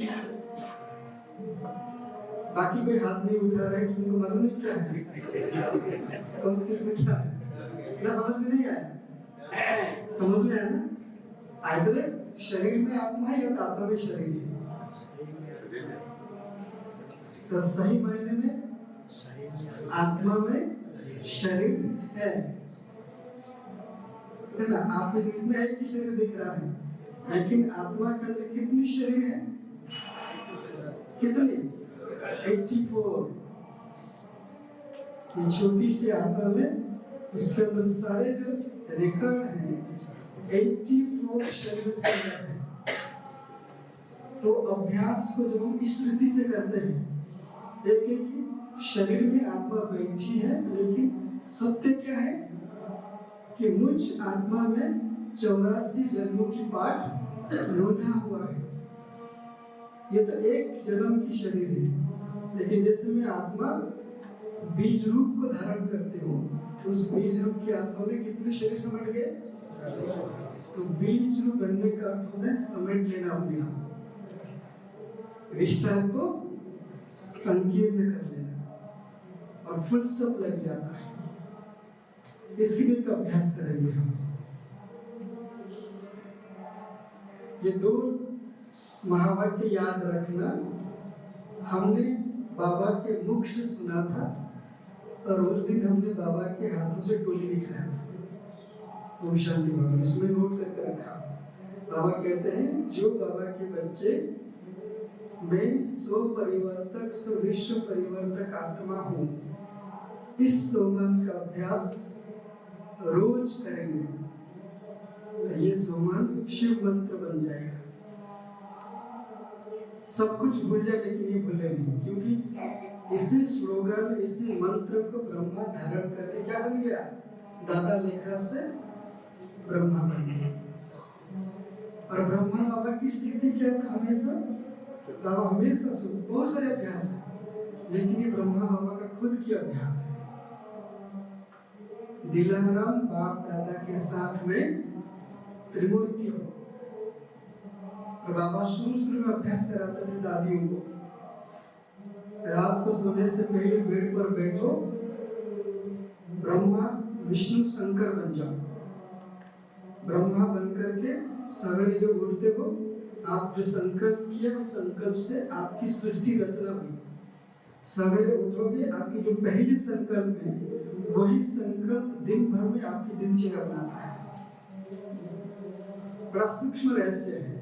बाकी कोई हाथ नहीं उठा रहे, तुमको मालूम नहीं क्या है, कौन किसमें क्या है ना, समझ में नहीं आया। समझ में आया ना? आइदर शरीर में आत्मा है या तो आत्मा में शरीर है। तो सही मायने में आत्मा में शरीर है ना? आप में इतना एक ही शरीर दिख रहा है, लेकिन आत्मा के अंदर कितनी शरीर है? कितनी? 84। ये छोटी सी आत्मा में, उसके अंदर सारे जो रिकॉर्ड हैं 84 शरीर से है। तो अभ्यास को जब हम इस रीति से करते हैं, एक एक ही शरीर में आत्मा बैठी है, लेकिन सत्य क्या है कि मुझ आत्मा में 84 जन्मों की पाठ लोधा हुआ है। ये तो एक जन्म की शरीर है, लेकिन जैसे मैं आत्मा बीज रूप को धारण करते हो, उस बीज रूप की आत्मा में कितने शरीर समेट गए? तो बीज रूप बनने का अर्थ होता है समेट लेना अपने आप, रिश्ता को संकीर्ण कर लेना, और फुल स्टॉप लग जाता है। इसके लिए एक अभ्यास करेंगे हम। ये 2 महावाक्य याद रखना, हमने बाबा के मुख से सुना था, और उस दिन हमने बाबा के हाथों से टोली भी खाया था। ओम शांति बाबा, इसमें नोट करके रखा। बाबा कहते हैं, जो बाबा के बच्चे मैं स्व परिवर्तक स्व विश्व परिवर्तक आत्मा हूँ, इस सोमान का अभ्यास रोज करेंगे, तो ये सोमान शिव मंत्र बन जाएगा। सब कुछ भूल जाए, लेकिन ये भूले नहीं, क्योंकि इसी स्लोगन, इसी मंत्र को ब्रह्मा धारण करके क्या बन गया? दादा लेखा से ब्रह्मा बन गया। और ब्रह्मा बाबा की स्थिति क्या था? हमेशा बाबा हमेशा बहुत सारे अभ्यास है, लेकिन ये ब्रह्मा बाबा का खुद की अभ्यास है। दिलाराम बाप दादा के साथ में त्रिमूर्ति हो, और बाबा शुरू में अभ्यास कराते थे दादियों को, रात को सोने से पहले बेड पर बैठो, ब्रह्मा विष्णु शंकर बन जाओ। ब्रह्मा बनकर के सवेरे जब उठते हो, आप जो संकल्प किए वो संकल्प से आपकी सृष्टि रचना हुई। सवेरे उठोगे, आपकी जो पहली संकल्प है, वही संकल्प दिन भर में आपकी दिनचर्या बनाता है। बड़ा सूक्ष्म रहस्य है।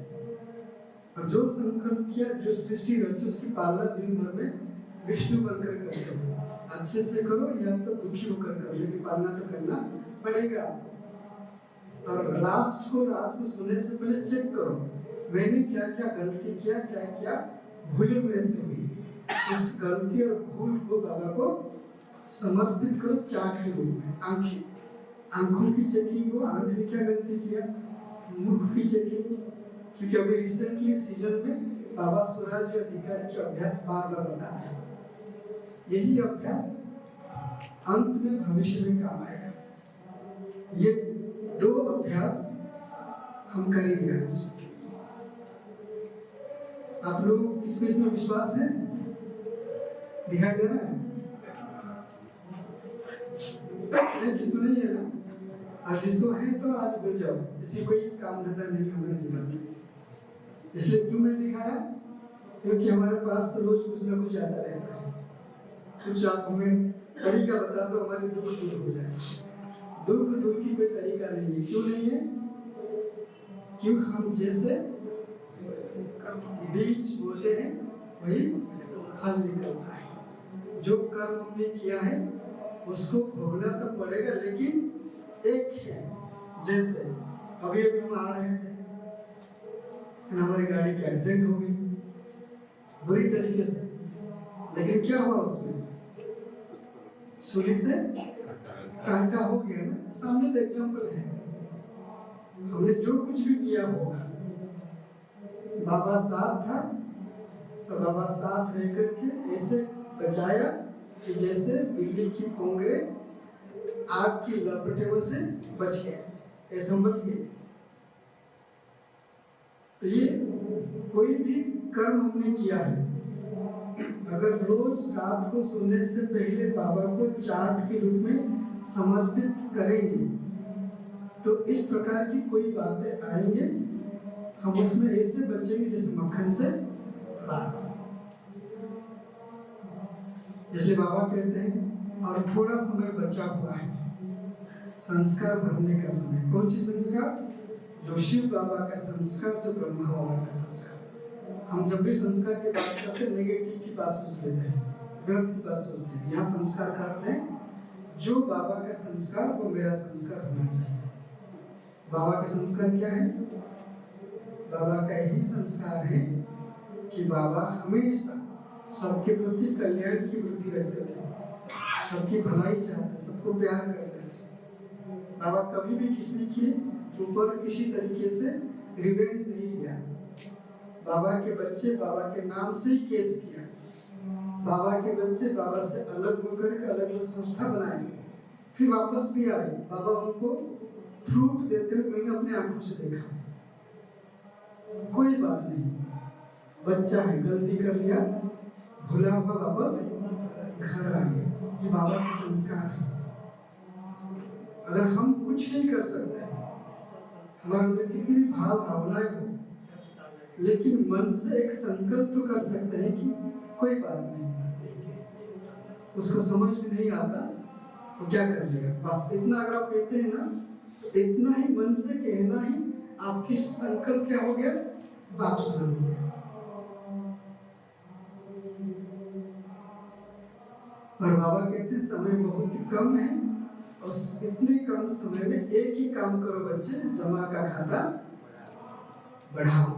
और जो संकल्प किया, जो सृष्टि रची, उसकी पालना दिन भर में विष्णु बनकर करते हो। अच्छे से करो या तो दुखी होकर करो, लेकिन पालना तो करना पड़ेगा। और लास्ट को रात को सोने से पहले चेक करो, मैंने क्या क्या गलती किया, क्या क्या भूले मेरे से हुई। उस गलती और भूल को बाबा को समर्पित करो चार्ट के रूप में। आंखों की चेकिंग हो, आंख ने क्या गलती किया, मुख की चेकिंग, क्योंकि अभी रिसेंटली सीजन में बाबा स्वराज अधिकार के अभ्यास बार बार बता रहे हैं। यही अभ्यास अंत में भविष्य में काम आएगा। ये 2 अभ्यास हम करेंगे आज। आप लोगों को किस में विश्वास है? दिखाई दे रहा है? नहीं, किसमें नहीं है ना? आज जिसको है तो आज भूल जाओ, इसी कोई काम धंधा नहीं हमारे जीवन में। इसलिए क्यों नहीं दिखाया? क्योंकि हमारे पास तो रोज कुछ ना कुछ आता रहता है। कुछ आप हमें तरीका बता दो, हमारे दुख दूर हो जाए। दुख दूर की कोई तरीका नहीं है। क्यों नहीं है? क्यों हम जैसे बीज बोते हैं वही फल निकलता है। जो कर्म हमने किया है उसको भोगना तो पड़ेगा, लेकिन एक है। जैसे अभी हम आ रहे थे, हमारी गाड़ी की एक्सीडेंट हो गई बुरी तरीके से, लेकिन क्या हुआ उसमें? सूली से कांटा हो गया ना, सामने तो एग्जाम्पल है। हमने जो कुछ भी किया होगा, बाबा साथ था तो बाबा साथ रह करके ऐसे बचाया कि जैसे बिल्ली की पोंगरे आग की लपटों से बच गए, ऐसे हम बच गए। तो ये कोई भी कर्म हमने किया है, अगर रोज रात को सोने से पहले बाबा को चार्ट के रूप में समर्पित करेंगे तो इस प्रकार की कोई बातें आएंगे, हम उसमें ऐसे बचेंगे जैसे मक्खन से बाहर। इसलिए बाबा कहते हैं और थोड़ा समय बचा हुआ है संस्कार भरने का समय। कौन सी संस्कार? जो शिव बाबा का संस्कार, जो ब्रह्मा बाबा का संस्कार। हम जब भी संस्कार की बात करते हैं नेगेटिव की बात सोच लेते हैं, व्यर्थ की बात सोचते हैं। यहाँ संस्कार करते हैं जो बाबा का संस्कार वो मेरा संस्कार होना चाहिए। बाबा का संस्कार क्या है? बाबा का यही संस्कार है कि बाबा हमेशा सबके प्रति कल्याण की वृत्ति रखते थे, सबकी भलाई चाहते, सबको प्यार करते थे। बाबा कभी भी किसी के ऊपर किसी तरीके से रिवेंज नहीं लिया। बाबा के बच्चे बाबा के नाम से ही केस किया। बाबा के बच्चे बाबा से अलग होकर के अलग अलग संस्था बनाए, फिर वापस भी आए। बाबा उनको फ्रूट देते हुए मैंने अपने आंखों से देखा। कोई बात नहीं, बच्चा है, गलती कर लिया, भूला हुआ वापस घर आ गया। ये बाबा का संस्कार है। अगर हम कुछ नहीं कर सकते, हमारे अंदर कितनी भी भावनाएं हो, लेकिन मन से एक संकल्प तो कर सकते हैं कि कोई बात नहीं, उसको समझ भी नहीं आता वो क्या कर लेगा, बस इतना अगर आप कहते हैं ना, तो इतना ही मन से कहना ही आपकी संकल्प क्या हो गया, बाप सुधार हो गया। और बाबा कहते हैं समय बहुत कम है और इतने कम समय में एक ही काम करो बच्चे, जमा का खाता बढ़ाओ।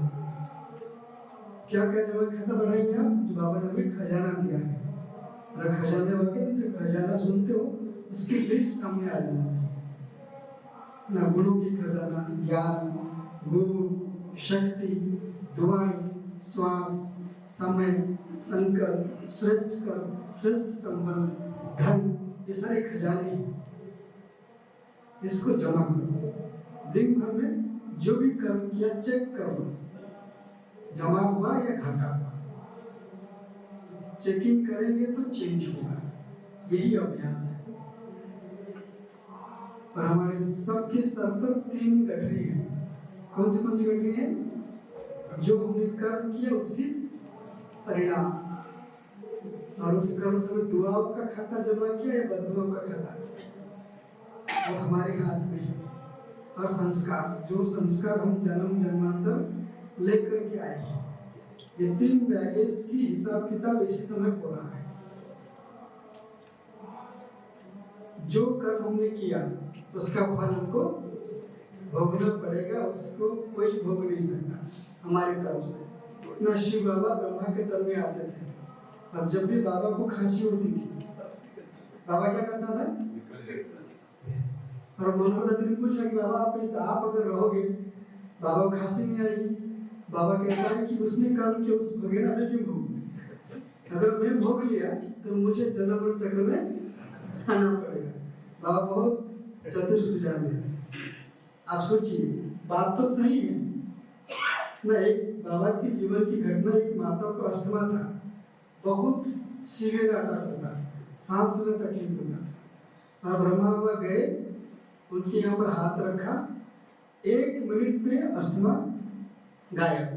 क्या क्या जमा खाता बढ़ाएंगे आप? जो बाबा ने हमें खजाना दिया है। अगर खजाने वाले जो खजाना सुनते हो उसकी लिस्ट सामने आ जाना चाहिए ना। गुणों की खजाना, ज्ञान, गुरु, शक्ति, दुआएं, श्वास, समय, संकल्प, श्रेष्ठ कर्म, श्रेष्ठ संबंध, धन, ये सारे खजाने हैं। इसको जमा करो। दिन भर में जो भी कर्म किया चेक करो, जमा हुआ या घटा हुआ। चेकिंग करेंगे तो चेंज होगा, यही अभ्यास है। और हमारे सबके सर पर 3 गठरी है। कौन सी गठरी है? जो हमने कर्म किया उसकी परिणाम, और उस कर्म से दुआओं का खाता जमा किया या बददुआओं का खाता, वो हमारे हाथ में है। और संस्कार, जो संस्कार हम जन्म जन्मांतर लेकर के आए हैं, ये 3 बैगेज की हिसाब किताब इसी समय हो रहा है। जो कर्म हमने किया उसका फल हमको भोगना पड़ेगा, उसको कोई भोग नहीं सकता हमारी तरफ से। ना शिव बाबा ब्रह्मा के तल में आते थे, और जब भी बाबा को खांसी होती थी, बाबा क्या करता था? और मनोहर दत्त ने पूछा कि बाबा आप अगर रहोगे बाबा को खांसी नहीं आएगी। बाबा कहता है कि उसने कर्म किया, उस भोगे ना, मैं क्यों भोगूं? अगर मैं भोग लिया तो मुझे जन्म चक्र में आना पड़ेगा। बाबा बहुत चतुर सुझाव है। आप सोचिए, बात तो सही है ना। एक बाबा की जीवन की घटना, एक माता को अस्थमा था, बहुत सीवियर अटैक होता था, सांस लेने तकलीफ होता था। और ब्रह्मा बाबा गए, उनके यहाँ पर हाथ रखा, 1 मिनट में अस्थमा गायब।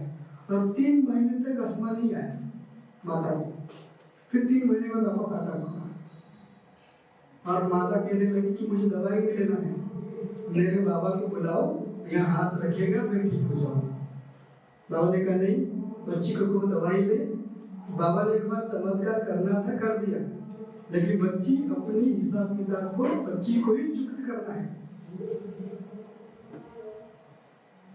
और 3 महीने तक अस्थमा नहीं आया माता को। फिर 3 महीने बाद वापस अटैक हुआ, और माता कहने लगी कि मुझे दवाई नहीं लेना है, मेरे बाबा को बुलाओ, यहाँ हाथ रखिएगा, मैं ठीक हो जाऊंगा। बाबा ने कहा नहीं, बच्ची को दवाई ले। बाबा ने एक बार चमत्कार करना था, कर दिया, लेकिन बच्ची अपनी हिसाब किताब को बच्ची को ही चुकत करना है।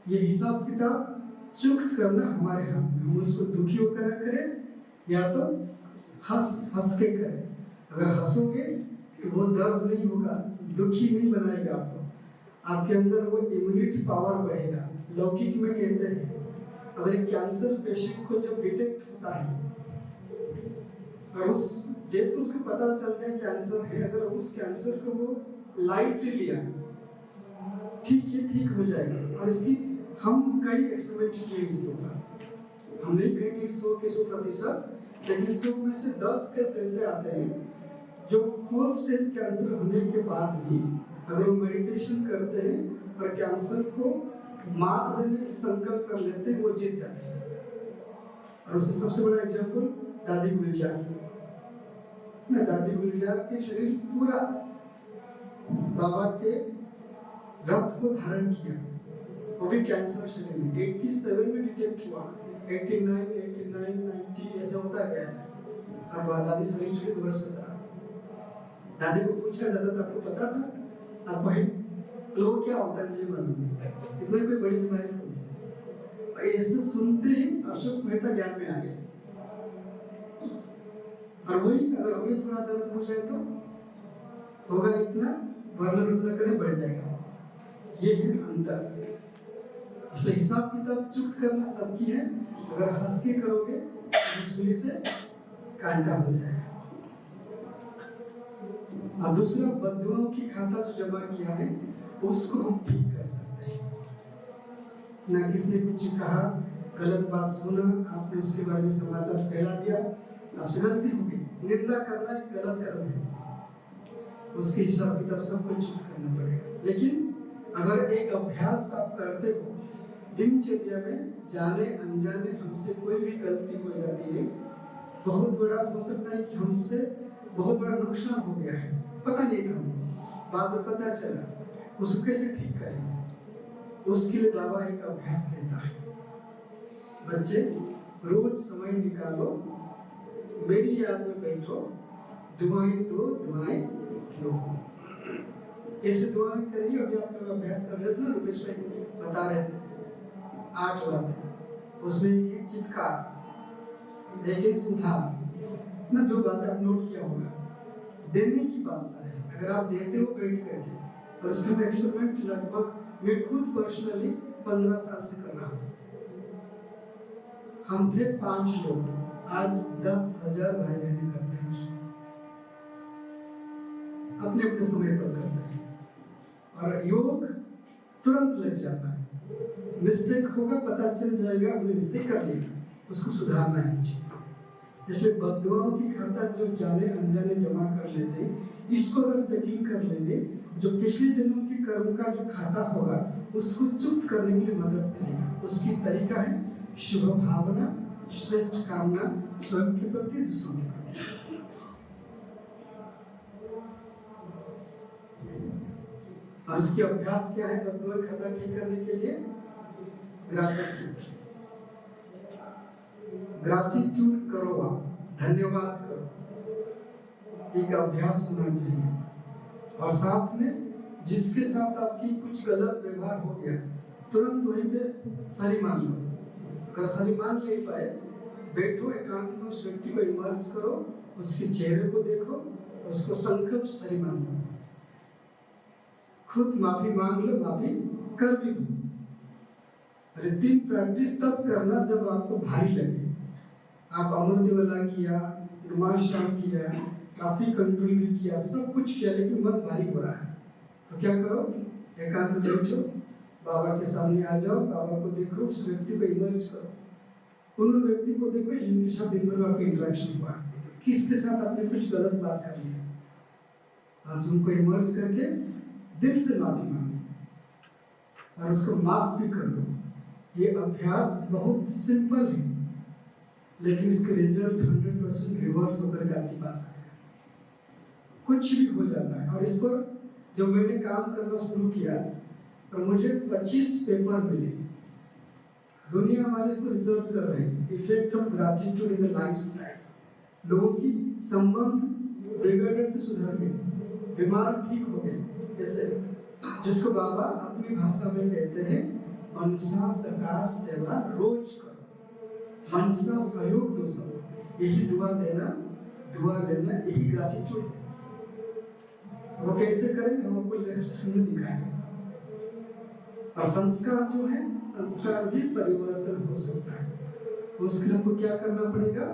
ये हिसाब किताब चुकत करना हमारे हाथ में। हम उसको दुखी होकर करें या तो हंस के करें। अगर हंसोगे तो तो वो दर्द नहीं होगा, दुखी नहीं बनाएगा आपको, आपके अंदर वो इम्यूनिटी पावर बढ़ेगा। लौकिक में कहते हैं अगर एक कैंसर पेशेंट को जब डिटेक्ट होता है और उस जैसे उसको पता चलता है कैंसर है, अगर उस कैंसर को वो लाइटली लिया, ठीक है ठीक हो जाएगा। और इसकी हम कई एक्सपेरिमेंट किए इसके ऊपर, हम नहीं कहेंगे 100 के 100%, लेकिन 100 में से 10 केस ऐसे आते हैं जो फर्स्ट स्टेज कैंसर होने के बाद भी अगर वो मेडिटेशन करते हैं और कैंसर को मात देने की संकल्प कर लेते हैं, वो जीत जाते हैं। और उससे सबसे बड़ा एग्जाम्पल दादी गुलजार ना, दादी गुलजार के शरीर पूरा बाबा के रक्त को धारण किया, वो भी कैंसर शरीर में 87 में डिटेक्ट हुआ, 89, 90 ऐसे होता गया ऐसे। और दादी शरीर छोड़ी 2017। दादी को पूछा जाता था आपको पता था आपको लोग क्या होता है, मुझे मालूम नहीं, इतना कोई बड़ी बीमारी होगी। ऐसे सुनते ही अशोक मेहता ज्ञान में आ गए। और वही अगर हमें थोड़ा दर्द हो जाए तो होगा इतना, वर्णन उतना करें बढ़ जाएगा। ये है अंतर। इसलिए हिसाब किताब चुक्त करना सबकी है, अगर हंस के करोगे मुश्किल से कांटा हो जाएगा। और दूसरा बद्दुआओं की खाता जो जमा किया है उसको हम ठीक कर सकते हैं। ना किसने कुछ कहा, गलत बात सुना, आपने उसके बारे में समाचार फैला दिया, आपसे गलती हो गई, निंदा करना एक गलत कर्म है, उसके हिसाब किताब सबको चुप करना पड़ेगा। लेकिन अगर एक अभ्यास आप करते हो, दिनचर्या में जाने अनजाने हमसे कोई भी गलती हो जाती है, बहुत बड़ा हो सकता है कि हमसे बहुत बड़ा नुकसान हो गया है, पता नहीं था, बाद में पता चला, उसको कैसे ठीक करेंगे? उसके लिए बाबा एक अभ्यास देता है। बच्चे रोज समय निकालो, मेरी याद में बैठो, दुआएं दो, दुआएं लो। कैसे दुआएं करेंगे? अभी आप लोग अभ्यास कर रहे थे ना, रुपेश भाई बता रहे थे 8 बातें, उसमें एक चित्कार, एक सुधार ना, जो बात आप नोट किया होगा, देने की बात सारी है। अगर आप देते हो बैठ करके, और इसमें एक्सपेरिमेंट लगभग मैं खुद पर्सनली 15 साल से कर रहा हूँ। हम थे 5 लोग, आज 10,000 भाई बहन करते हैं, अपने अपने समय पर करते हैं। और योग तुरंत लग जाता है, मिस्टेक होगा पता चल जाएगा, हमने मिस्टेक कर लिया, उसको सुधारना है मुझे। इसलिए बद्दुआओं की खाता जो जाने अनजाने जमा कर लेते हैं, इसको अगर चेकिंग कर लेंगे, जो पिछले जन्म के कर्म का जो खाता होगा उसको चुप्त करने के लिए मदद मिलेगा। उसकी तरीका है शुभ भावना, श्रेष्ठ कामना, स्वयं के प्रति, दूसरों के प्रति। और इसकी अभ्यास क्या है बद्दुआ खाता ठीक करने के लिए? ग्रैटिट्यूड। ग्रैटिट्यूड करो, आप धन्यवाद करो, एक अभ्यास होना चाहिए। और साथ में जिसके साथ आपकी कुछ गलत व्यवहार हो गया, तुरंत वहीं पे सॉरी मान लो। अगर सॉरी मान नहीं पाए, बैठो एकांत में, उस व्यक्ति को इमर्स करो, उसके चेहरे को देखो, उसको संकल्प सॉरी मान लो, खुद माफी मांग लो, माफी कर भी दो। अरे 3 प्रैक्टिस तब करना जब आपको भारी लगे। आप अमृतवाला किया, नमाश्याम किया, ट्रैफिक कंट्रोल भी किया, सब कुछ किया, लेकिन मन भारी हो रहा है, तो क्या करो? एकांत में बैठो, बाबा के सामने आ जाओ, बाबा को देखो, उस व्यक्ति को इमर्ज करो, उन व्यक्ति को देखो जिनके साथ दिन भर आपका इंटरेक्शन हुआ, किसके साथ आपने कुछ गलत बात कर लिया, आज उनको इमर्ज करके दिल से माफी मांगो और उसको माफ भी कर दो। ये अभ्यास बहुत सिंपल है, लेकिन इसके रिजल्ट 100% रिवर्स होकर के आपके पास आएगा। कुछ भी हो जाता है। और इस पर जब मैंने काम करना शुरू किया तो मुझे 25 पेपर मिले, दुनिया वाले इसको रिसर्च कर रहे हैं, effect of gratitude in the lifestyle. लोगों की संबंध बिगड़ रहे थे, सुधर गए, बीमार ठीक हो गए, जैसे जिसको बाबा अपनी भाषा में कहते हैं मनसा सकाश सेवा रोज करो, मनसा सहयोग दो सब, यही दुआ देना, दुआ लेना, यही ग्रैटिट्यूड है। वो कैसे करेंगे हम आपको नेक्स्ट में दिखाएंगे। और संस्कार जो है, संस्कार भी परिवर्तन हो सकता है। उसके लिए आपको क्या करना पड़ेगा?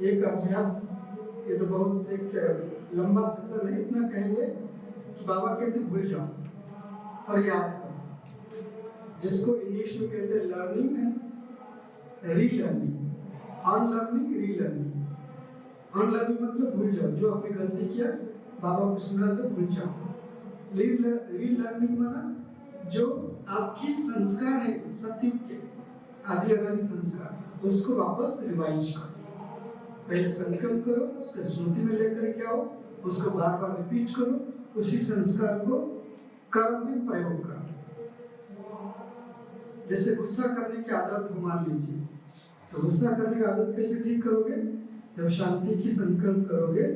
एक अभ्यास, ये तो बहुत एक लंबा सेशन है, इतना कहेंगे कि बाबा कहते भूल जाओ और याद करो, जिसको इंग्लिश में कहते हैं learning and relearning, unlearning, relearning. Unlearning मतलब भूल जाओ, जो आपने गलती किया बाबा को सुना तो भूल जाओ। रीलर्निंग माना जो आपकी संस्कार है सत्युग के आदि अनादि संस्कार, उसको वापस रिवाइज करो। पहले संकल्प करो, उसके स्मृति में लेकर के आओ, उसको बार बार रिपीट करो, उसी संस्कार को कर्म में प्रयोग करो। जैसे गुस्सा करने की आदत हो मान लीजिए, तो गुस्सा करने की आदत कैसे ठीक करोगे? जब शांति की संकल्प करोगे।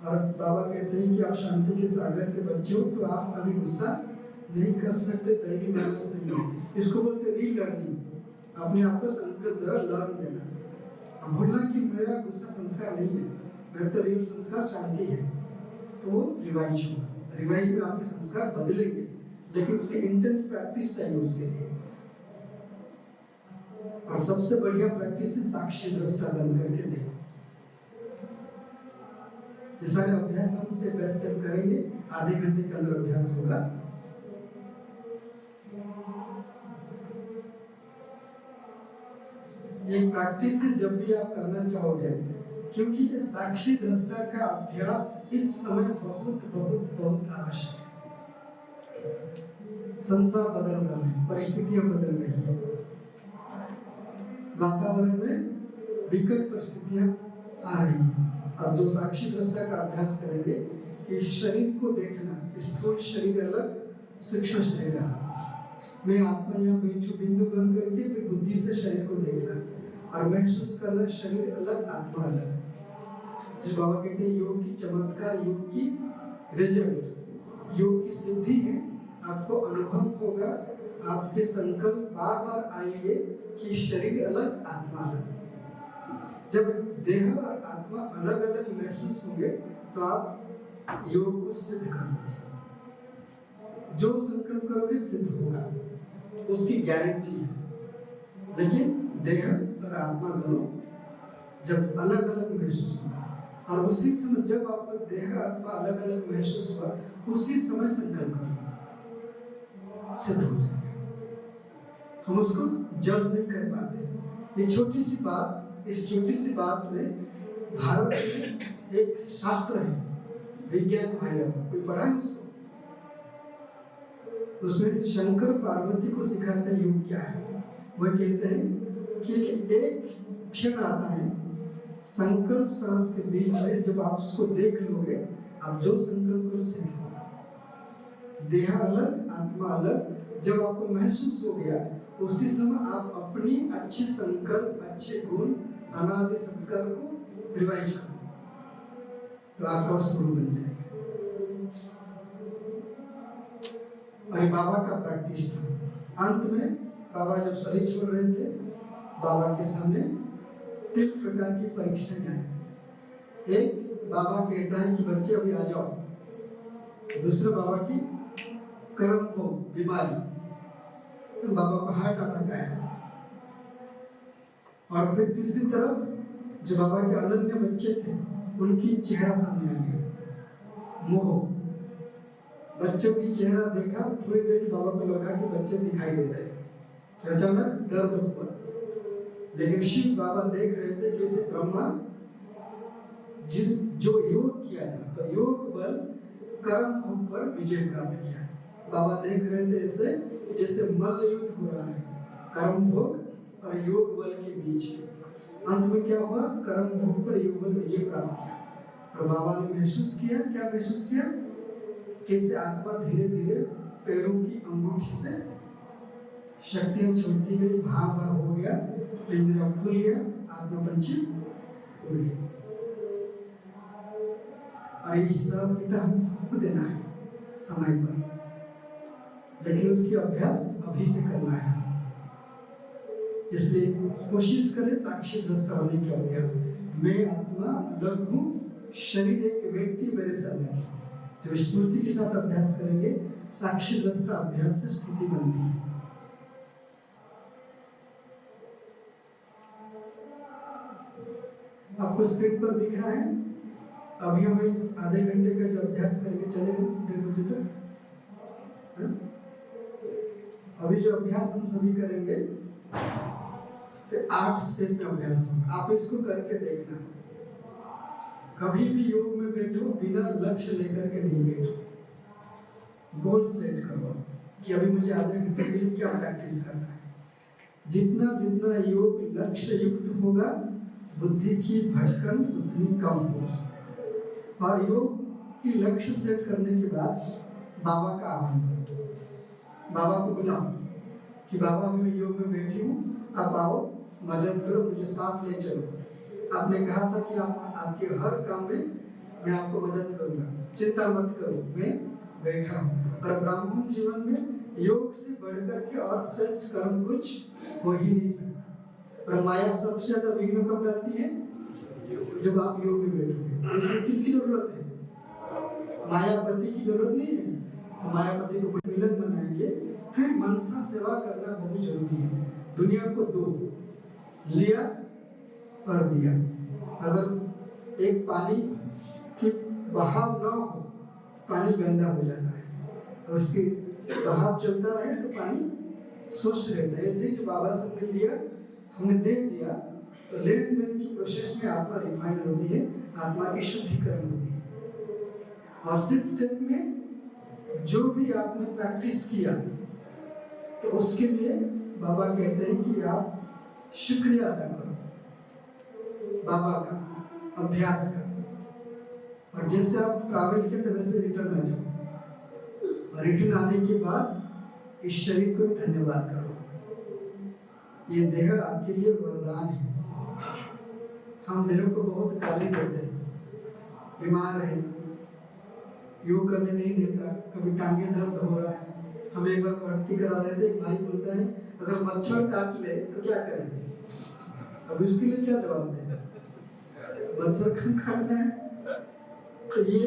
और बाबा कहते हैं कि आप शांति के सागर के बच्चे हो, तो आप अभी गुस्सा नहीं कर सकते, दैवी मानस नहीं है। इसको बोलते रीलर्निंग, अपने आप को संकल्प द्वारा लर्न देना। अब भूलना कि मेरा गुस्सा संस्कार नहीं है, मेरा तो रियल संस्कार शांति है, तो वो रिवाइज होगा। रिवाइज में आपके संस्कार बदलेंगे, लेकिन उसकी इंटेंस प्रैक्टिस चाहिए उसके लिए। और सबसे बढ़िया प्रैक्टिस है साक्षी दृष्टा बन करके देखो। ये सारे अभ्यास हम स्टेप बाय स्टेप करेंगे, आधे घंटे के अंदर अभ्यास होगा। एक प्रैक्टिस है जब भी आप करना चाहोगे, क्योंकि साक्षी दृष्टा का अभ्यास इस समय बहुत बहुत बहुत आवश्यक है। संसार बदल रहा है, परिस्थितियां बदल रही है, वातावरण में विकट परिस्थितियां आ रही हैं। और जो साक्षी दृष्टा का अभ्यास करेंगे कि शरीर को देखना, स्थूल शरीर अलग, सूक्ष्म शरीर अलग। मैं आत्मा यहाँ बैठी बिंदु बन करके फिर बुद्धि से शरीर को देखना और महसूस करना, शरीर अलग आत्मा अलग। जिस बाबा कहते हैं योग की चमत्कार, योग की रिजल्ट, योग की सिद्धि है। आपको अनुभव होगा, आपके संकल्प बार बार आएंगे कि शरीर अलग आत्मा अलग। जब देह और आत्मा अलग अलग महसूस होंगे तो आप योग को सिद्ध करोगे। जो संकल्प करोगे सिद्ध होगा, उसकी गारंटी है। लेकिन देह और आत्मा दोनों जब अलग अलग महसूस होगा, और उसी समय जब आपको देह आत्मा अलग अलग महसूस हुआ, उसी समय संकल्प करो, सिद्ध हो जाएगा। हम उसको जज नहीं कर पाते। ये छोटी सी बात, इस छोटी सी बात में भारत में एक शास्त्र है विज्ञान भैरव, कोई पढ़ा है उसको? उसमें शंकर पार्वती को सिखाते हैं योग क्या है। वह कहते हैं कि एक क्षण आता है संकल्प सांस के बीच में, जब आप उसको देख लोगे, आप जो संकल्प करो सिद्ध होगा। देह अलग आत्मा अलग, जब आपको महसूस हो गया, उसी समय आप अपनी अच्छे संकल्प, अच्छे गुण, अनादि संस्कार को रिवाइज करो, तो आपका स्वरूप बन जाएगा। और बाबा का प्रैक्टिस था। अंत में बाबा जब शरीर छोड़ रहे थे, बाबा के सामने 3 प्रकार की परीक्षाएं आई। एक, बाबा कहता है कि बच्चे अभी आ जाओ। दूसरा, बाबा की कर्म हो बीमारी, तो बाबा को हार्ट अटैक आया। और फिर तीसरी तरफ जो बाबा के अनन्य बच्चे थे, उनकी चेहरा सामने आ गया, मोह। बच्चों की चेहरा देखा, थोड़ी देर बाबा को लगा कि बच्चे दिखाई दे रहे हैं, अचानक दर्द हुआ। लेकिन शिव बाबा देख रहे थे कि जैसे ब्रह्मा जो योग किया था, तो योग बल कर्म भोग पर विजय प्राप्त किया। बाबा देख रहे थे ऐसे जैसे मल्ल युद्ध हो रहा है, कर्म भोग और योग बल के बीच। अंत में क्या हुआ? कर्म भोग पर योग बल विजय प्राप्त किया। और बाबा ने महसूस किया, क्या महसूस किया? कैसे आत्मा धीरे धीरे पैरों की अंगूठी से शक्तियां छोड़ती गई, भाव भाव हो गया, पिंजरा खुल गया, आत्मा पंछी उड़ गई। और ये हिसाब किताब हम सबको देना है समय पर, लेकिन उसकी अभ्यास अभी से करना है। इसलिए कोशिश करें साक्षी दृष्टा होने की अभ्यास। मैं आत्मा अलग हूँ, शरीर एक व्यक्ति मेरे से अलग है। जब स्मृति के साथ अभ्यास करेंगे, साक्षी दृष्टा अभ्यास से स्थिति बनती है। आपको स्क्रीन पर दिख रहा है, अभी हम एक आधे घंटे का जो अभ्यास करेंगे, चलेगा 1:30 बजे तक। हाँ? अभी जो अभ्यास हम सभी करेंगे तो 8 स्टेप में अभ्यास होगा। आप इसको करके देखना। कभी भी योग में बैठो बिना लक्ष्य लेकर के नहीं बैठो। गोल सेट करो कि अभी मुझे आधे घंटे के लिए क्या प्रैक्टिस करना है। जितना जितना योग लक्ष्य युक्त होगा, बुद्धि की भटकन उतनी कम होगी। और योग की लक्ष्य सेट करने के बाद बाबा का आह्वान करो, बाबा को बुलाओ कि बाबा अभी मैं योग में बैठी हूँ, आप आओ, मदद करो, मुझे साथ ले चलो। आपने कहा था कि आप आपके हर काम में मैं आपको मदद करूंगा, चिंता मत करो, मैं बैठा हूँ। और ब्राह्मण जीवन में योग से बढ़कर के और श्रेष्ठ कर्म कुछ हो ही नहीं सकता। और माया सबसे ज्यादा विघ्न कब डालती है? जब आप योग में बैठोगे। इसमें किसकी जरूरत है? मायापति की जरूरत नहीं है। मायापति को मिलन बनाएंगे, फिर मनसा सेवा करना बहुत जरूरी है। दुनिया को दो, लिया और दिया। अगर एक पानी की बहाव ना हो, पानी गंदा हो जाता है, और उसकी बहाव चलता रहे तो पानी स्वच्छ रहता है। ऐसे ही जो बाबा से हमने लिया, हमने दे दिया, तो लेन देन की प्रोसेस में आत्मा रिफाइन होती है, आत्मा की शुद्धिकरण होती है। और 6 स्टेप में जो भी आपने प्रैक्टिस किया, तो उसके लिए बाबा कहते हैं कि आप शुक्रिया अदा करो बाबा का, अभ्यास का। और जैसे आप ट्रैवल किए तो वैसे रिटर्न आ जाओ, और रिटर्न आने के बाद इस शरीर को भी धन्यवाद करो। ये देह आपके लिए वरदान है। हम देह को बहुत गाली देते हैं, बीमार है, योग करने नहीं देता, कभी टांगे दर्द हो रहा है। हम एक बार पट्टी करा रहे थे, एक भाई बोलता है अगर मच्छर काट ले तो क्या करेंगे? अब इसके लिए क्या जवाब दें? मच्छर कम काटना है तो ये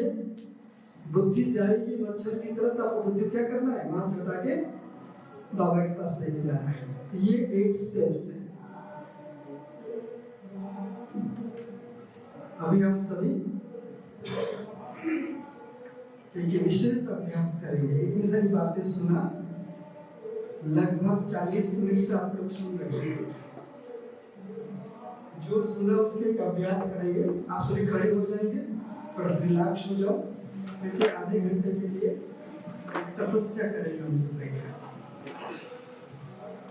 बुद्धि जाएगी मच्छर की तरफ, तो आपको बुद्धि क्या करना है? वहां से हटा के बाबा के पास लेके जाना है। तो ये 8 स्टेप्स है। अभी हम सभी एक विशेष अभ्यास करेंगे। इतनी सारी बातें सुना, लगभग 40 मिनट से आप लोग सुन रहे हैं। जो सुना उसके एक अभ्यास करेंगे। आप सभी खड़े हो जाएंगे, थोड़ा सा रिलैक्स हो जाओ, क्योंकि आधे घंटे के लिए तपस्या करेंगे हम सब।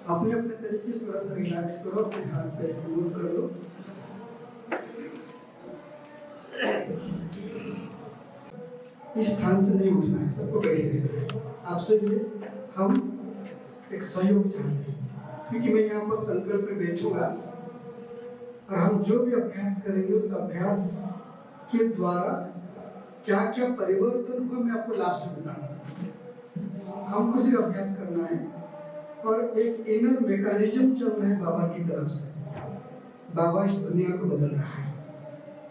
अपने अपने तरीके से थोड़ा सा रिलैक्स करो, अपने हाथ पैर को मूव कर लो। इस स्थान से नहीं उठना है, सबको बैठे रहना है। आपसे ये हम एक सहयोग चाहते हैं, क्योंकि मैं यहाँ पर संकल्प में बैठूंगा और हम जो भी अभ्यास करेंगे उस अभ्यास के द्वारा क्या क्या परिवर्तन हुआ मैं आपको लास्ट में बताऊंगा। हमको सिर्फ अभ्यास करना है, और एक इनर मैकेनिज्म चल रहा है बाबा की तरफ से। बाबा इस दुनिया को बदल रहा है,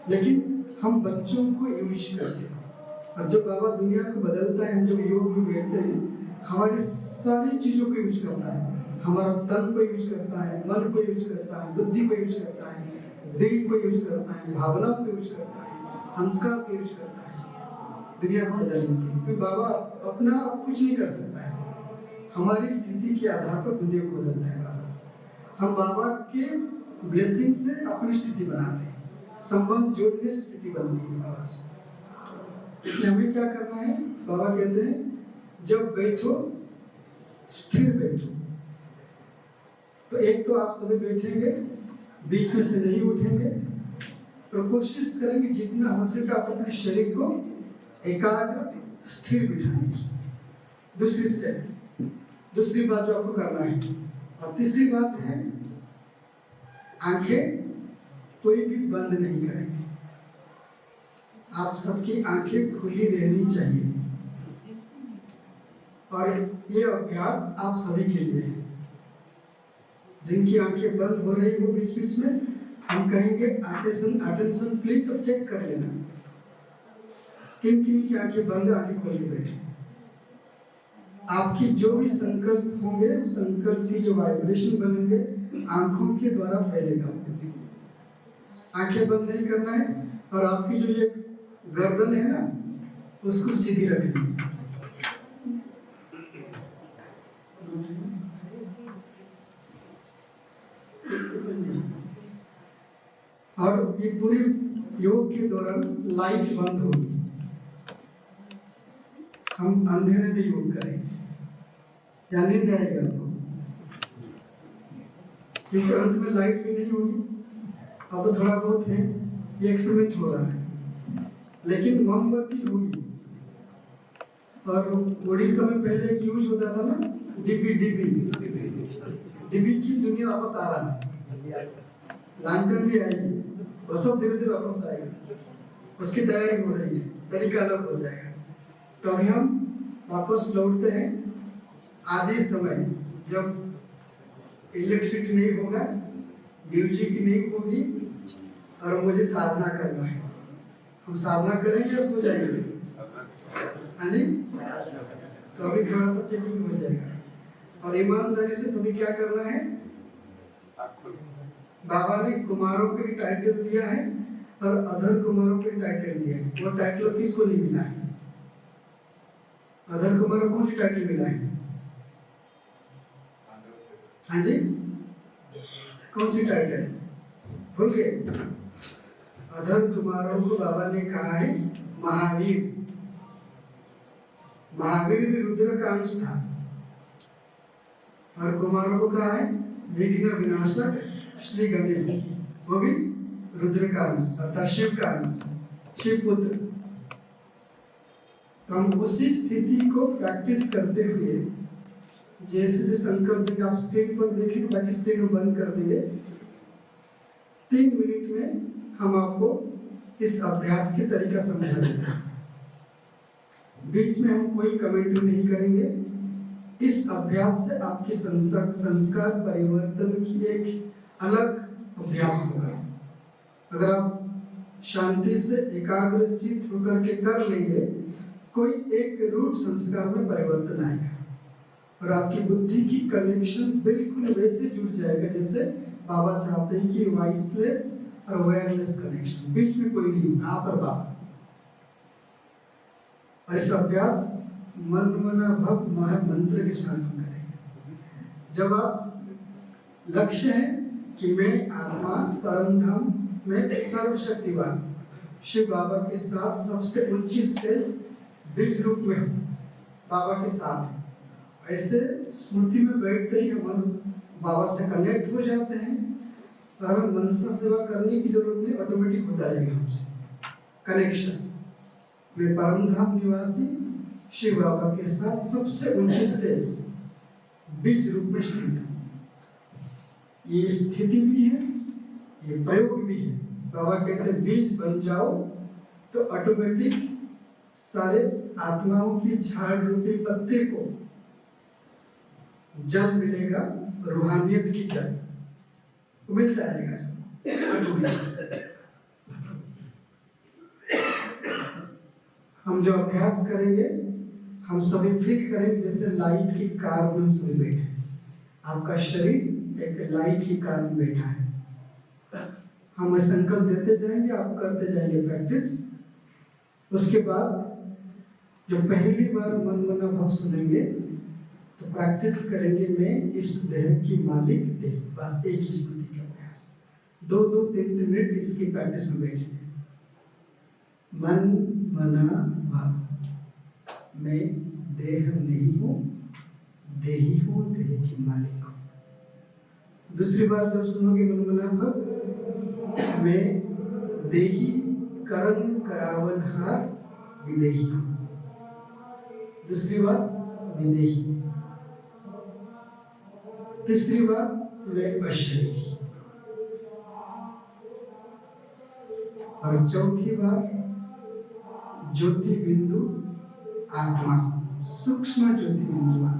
लेकिन हम बच्चों को यूज करके। और जब बाबा दुनिया को बदलता है, हम जब योग में बैठते हैं, हमारी सारी चीजों को यूज करता है। हमारा तन को यूज करता है, मन को यूज करता है, बुद्धि को यूज करता है, दिल को यूज करता है, भावनाओं को यूज करता है, संस्कार को यूज करता है दुनिया को बदलने के लिए। क्योंकि बाबा अपना कुछ नहीं कर सकता है, हमारी स्थिति के आधार पर दुनिया को बदलता है बाबा। हम बाबा के ब्लेसिंग से अपनी स्थिति बनाते हैं, संबंध जोड़ने से स्थिति बनती है बाबा से। इसलिए हमें क्या करना है? बाबा कहते हैं जब बैठो स्थिर बैठो। तो एक तो आप सभी बैठेंगे, बीच में से नहीं उठेंगे, और कोशिश करेंगे जितना हो सके आप अपने शरीर को एकाग्र स्थिर बिठाने की। दूसरी स्टेप, दूसरी बात जो आपको करना है। और तीसरी बात है, आंखें कोई भी बंद नहीं करेंगे। आप सबकी आंखें खुली रहनी चाहिए, और ये अभ्यास आप सभी के लिए है। जिनकी आंखें बंद हो रही वो बीच बीच में हम कहेंगे अटेंशन प्लीज, तो चेक कर लेना किन किन की आंखें बंद, आंखें खोल के बैठे। आपकी जो भी संकल्प होंगे, संकल्प की जो वाइब्रेशन बनेंगे आंखों के द्वारा फैलेगा। आंखें बंद नहीं करना है, और आपकी जो ये गर्दन है ना, उसको सीधी रखनी है। और ये पूरी योग के दौरान लाइट बंद होगी। हम अंधेरे में योग करेंगे, या नींद आएगी आपको, क्योंकि अंत में लाइट भी नहीं होगी। अब तो थोड़ा बहुत है, ये एक्सपेरिमेंट हो रहा है, लेकिन मोमबत्ती होगी। और उड़ीसा में पहले एक यूज होता था ना, डिब्बी की दुनिया वापस आ रहा है। लैंटर्न भी आएगी, वो सब धीरे धीरे वापस आएगा, उसकी तैयारी हो रही है, तरीका अलग हो जाएगा। तो अभी हम वापस लौटते हैं आदि समय, जब इलेक्ट्रिसिटी नहीं होगा, म्यूजिक नहीं होगी, और मुझे साधना करना है। हम साधना करेंगे या सो जाएंगे? हाँ जी, तो अभी थोड़ा सा चेकिंग हो जाएगा। और ईमानदारी से सभी क्या करना है, बाबा ने कुमारों को टाइटल दिया है और अधर कुमारों को टाइटल दिया है। वो टाइटल किसको नहीं मिला है? अधर कुमारों को कौन सी टाइटल मिला है? हाँ जी, कौन सी टाइटल भूल गए? अधर कुमारों को बाबा ने कहा है महावीर। महावीर भी रुद्र का अंश था, और कुमारों को कहा है विघ्न विनाशक श्री गणेश, वो भी रुद्र का अंश अर्थात शिव का अंश, शिव पुत्र। तो हम उसी स्थिति को प्रैक्टिस करते हुए, जैसे जैसे संकल्प आप स्क्रीन पर देखेंगे, बाकी स्क्रीन को बंद कर देंगे। 3 मिनट में हम आपको इस अभ्यास के तरीका समझा देते हैं। बीच में हम कोई कमेंट्री नहीं करेंगे। इस अभ्यास से आपके संस्कार परिवर्तन की एक अलग अभ्यास होगा। अगर आप शांति से एकाग्रचित होकर के कर लेंगे, कोई एक रूट संस्कार में परिवर्तन आएगा, और आपकी बुद्धि की कनेक्शन बिल्कुल वैसे जुड़ जाएगा जैसे बाबा चाहते हैं कि वॉइसलेस और वायरलेस कनेक्शन, बीच में कोई नहीं होगा, आप और बाबा। और इस अभ्यास मन मना भव महा मंत्र के साथ करेंगे। जब आप लक्ष्य है कि मैं आत्मा परम धाम में सर्वशक्तिवान शिव बाबा के साथ सबसे ऊंची स्टेज बीज रूप में हूँ, बाबा के साथ। ऐसे स्मृति में बैठते ही हम बाबा से कनेक्ट हो जाते हैं, और हमें मनसा सेवा करने की जरूरत नहीं, ऑटोमेटिक होता रहेगा हमसे कनेक्शन। वे परम धाम निवासी शिव बाबा के साथ सबसे ऊंची स्टेज बीज रूप में स्थित है। ये स्थिति भी है, ये प्रयोग भी है। बाबा कहते हैं बीज बन जाओ तो ऑटोमेटिक सारे आत्माओं की झाड़ रूपी पत्ते को जल मिलेगा, रूहानियत की जल मिलता रहेगा सब। हम जो अभ्यास करेंगे, हम सभी फील करेंगे जैसे लाइट की कार में हम सभी बैठे हैं। आपका शरीर एक लाइट की कार में बैठा है। हम संकल्प देते जाएंगे, आप करते जाएंगे प्रैक्टिस। उसके बाद जब पहली बार मन मना भाव सुनेंगे तो प्रैक्टिस करेंगे, मैं इस देह की मालिक देह, बस एक ही स्मृति का अभ्यास। 2-3 मिनट इसकी प्रैक्टिस में बैठेंगे। मन मना भाव, मैं देह नहीं हूँ, देही हूँ, देह की मालिक हूँ। दूसरी बार जब सुनोगे मन मना भाव, मैं देही करण करावनहार विदेही हूँ। दूसरी बार विदेही। तीसरी बार मैं अशरीरी। और चौथी बार ज्योति बिंदु आत्मा, सूक्ष्म ज्योति बिंदु आत्मा।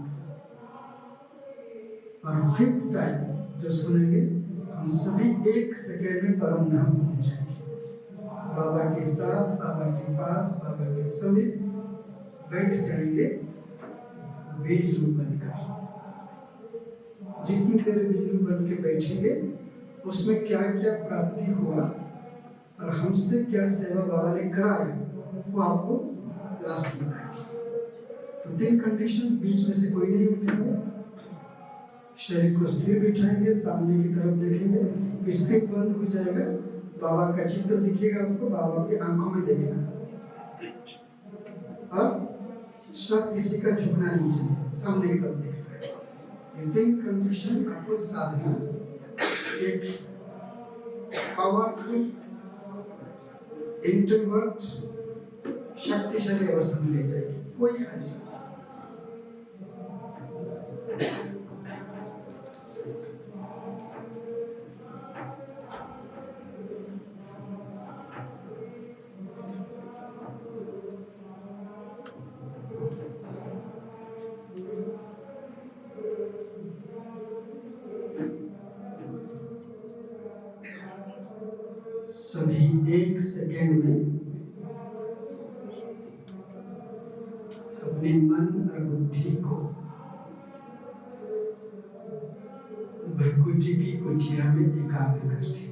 और 5th टाइम जो सुनेंगे, हम सभी 1 सेकेंड में परम धाम पहुंच जाएंगे। बाबा के साथ, बाबा के पास, बाबा के समीप बैठ जाएंगे बीज रूप बनकर। जितनी देर बीज रूप बन के बैठेंगे उसमें क्या क्या प्राप्ति हुआ और हमसे क्या सेवा बाबा ने कराया वो आपको लास्ट में बताएंगे। तो 3 कंडीशन, बीच में से कोई नहीं उठेंगे, शरीर को स्थिर बिठाएंगे, सामने की तरफ देखेंगे, स्क्रीन बंद हो जाएगा, बाबा का चित्र दिखेगा आपको, बाबा की आंखों में देखना। अब सब किसी का झुकना नहीं चाहिए, सामने की तरफ देखना। ये 3 कंडीशन आपको साधना एक पावरफुल इंट्रोवर्ट शक्तिशाली अवस्था में ले जाएगी। कोई हर्ज नहीं। सभी 1 सेकेंड में अपने मन और बुद्धि को भृकुटी की कुटिया में एकाग्र कर ले।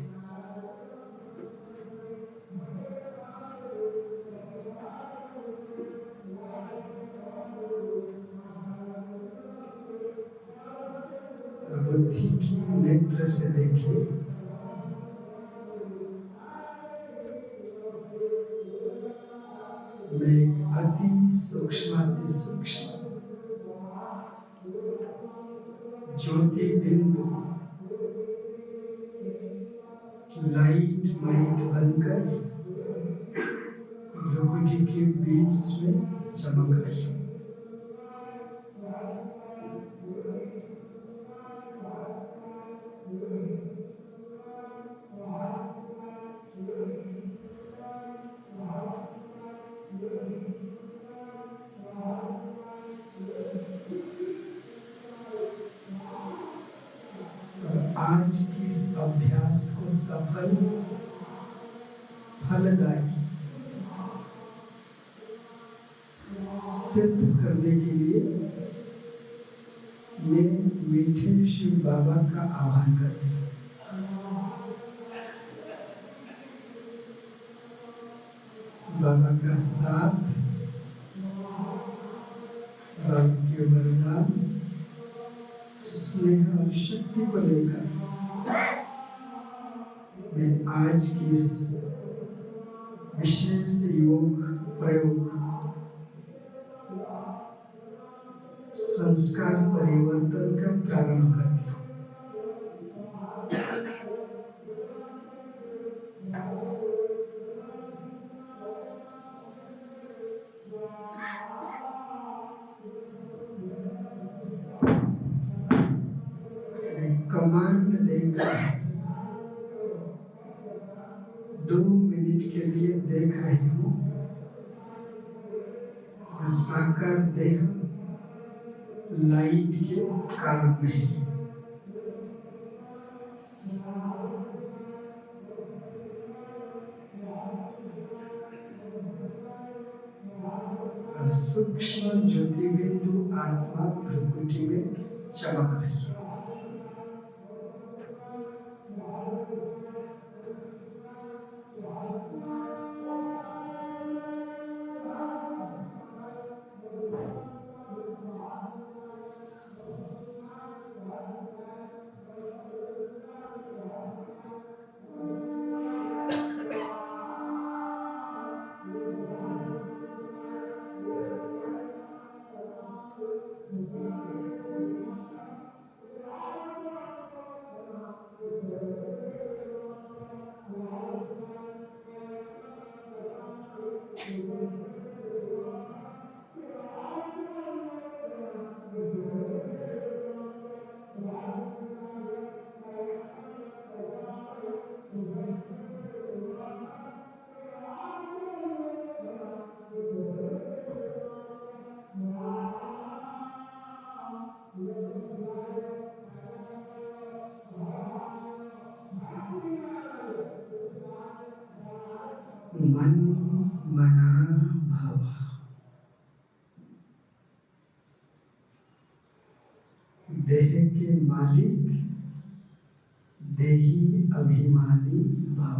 बुद्धि की नेत्र से देखिए, मैं अति सूक्ष्म ज्योति बिंदु लाइट माइट बनकर भृकुटी के बीच में चमक रही हूँ। आज की इस अभ्यास को सफल, फलदायी सिद्ध करने के लिए मैं मीठे शिव बाबा का आह्वान करती हूँ। बाबा का साथ, बाबा के वरदान, स्नेह और शक्ति को लेकर मैं आज की इस विशेष योग प्रयोग संस्कार परिवर्तन का प्रारंभ करती हूँ। कमांड देकर 2 मिनट के लिए देख रही हूँ, साकार देह लाइट के कारण में सूक्ष्म ज्योति बिंदु आत्मा भृकुटी में चमक रही है। देह के मालिक देही अभिमानी भाव।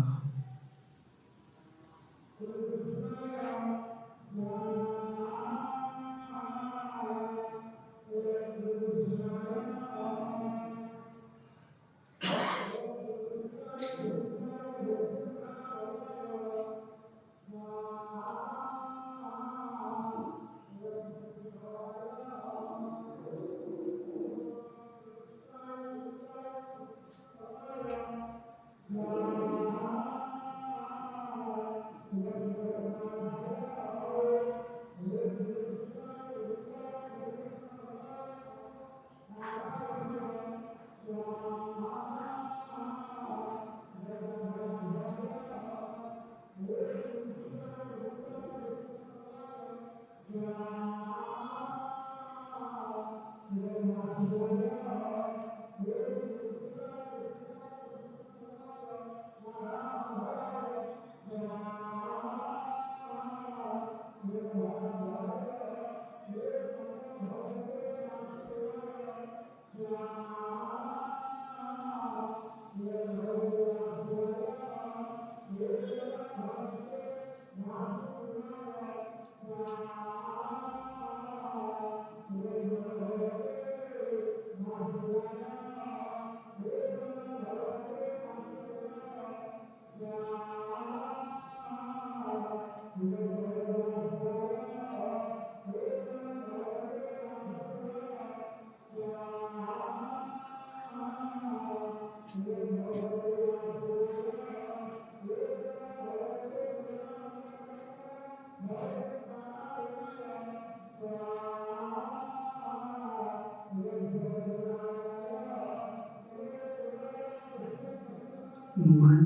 मन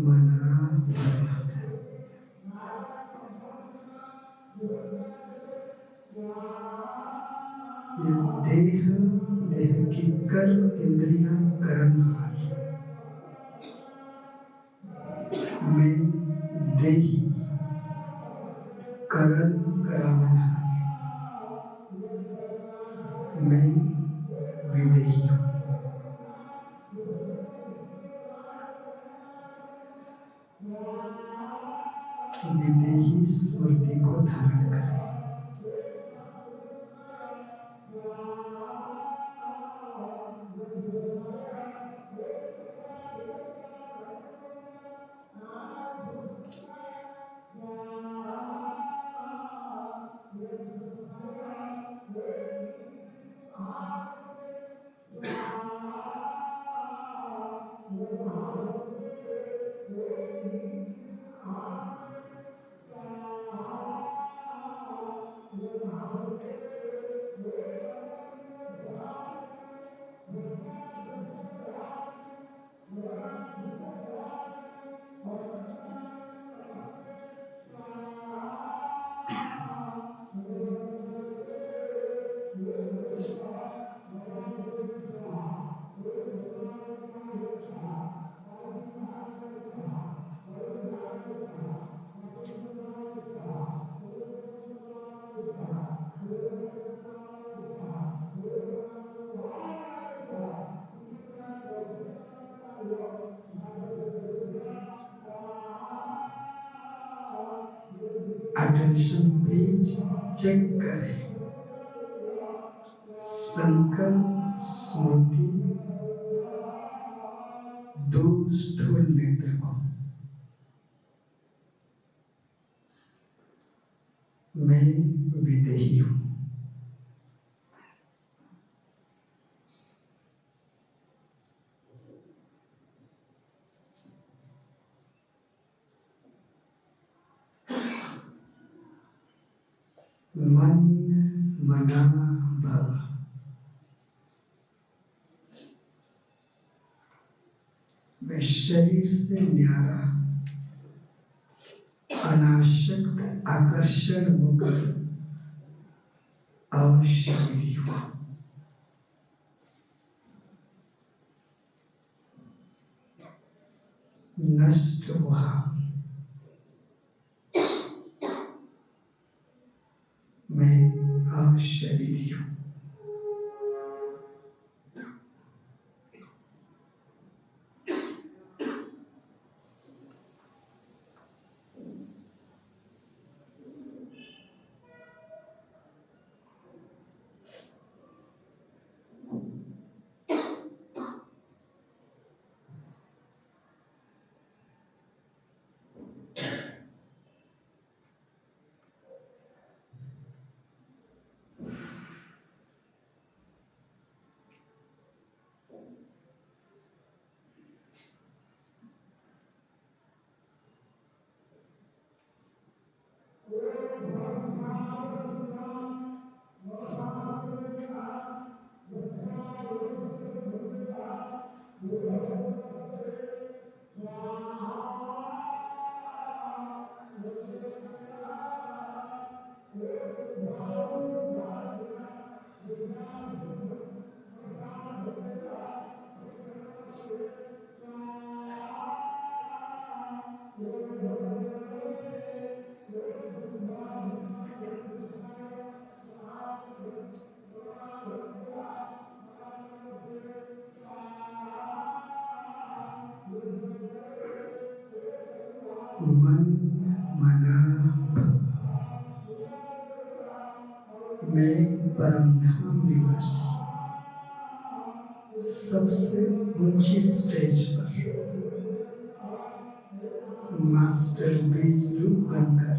मना ये देह की कर्म इंद्रियां कर्महार। मैं देही करण करावनहार। मैं विदेही हूँ। विदेही स्मृति को धारण करें। अटेंशन प्लीज चेक करें संकल्प स्मृति दो स्थूल नेत्र को। मैं विदेही हूँ। मन मना भव। मैं शरीर से न्यारा अनासक्त आकर्षण मुक्त अशरीरी हूँ। नष्ट हुआ मैं अशरीरी हूँ। मन मना में परमधाम निवास सबसे ऊंची स्टेज पर मास्टर बीज रूप बनकर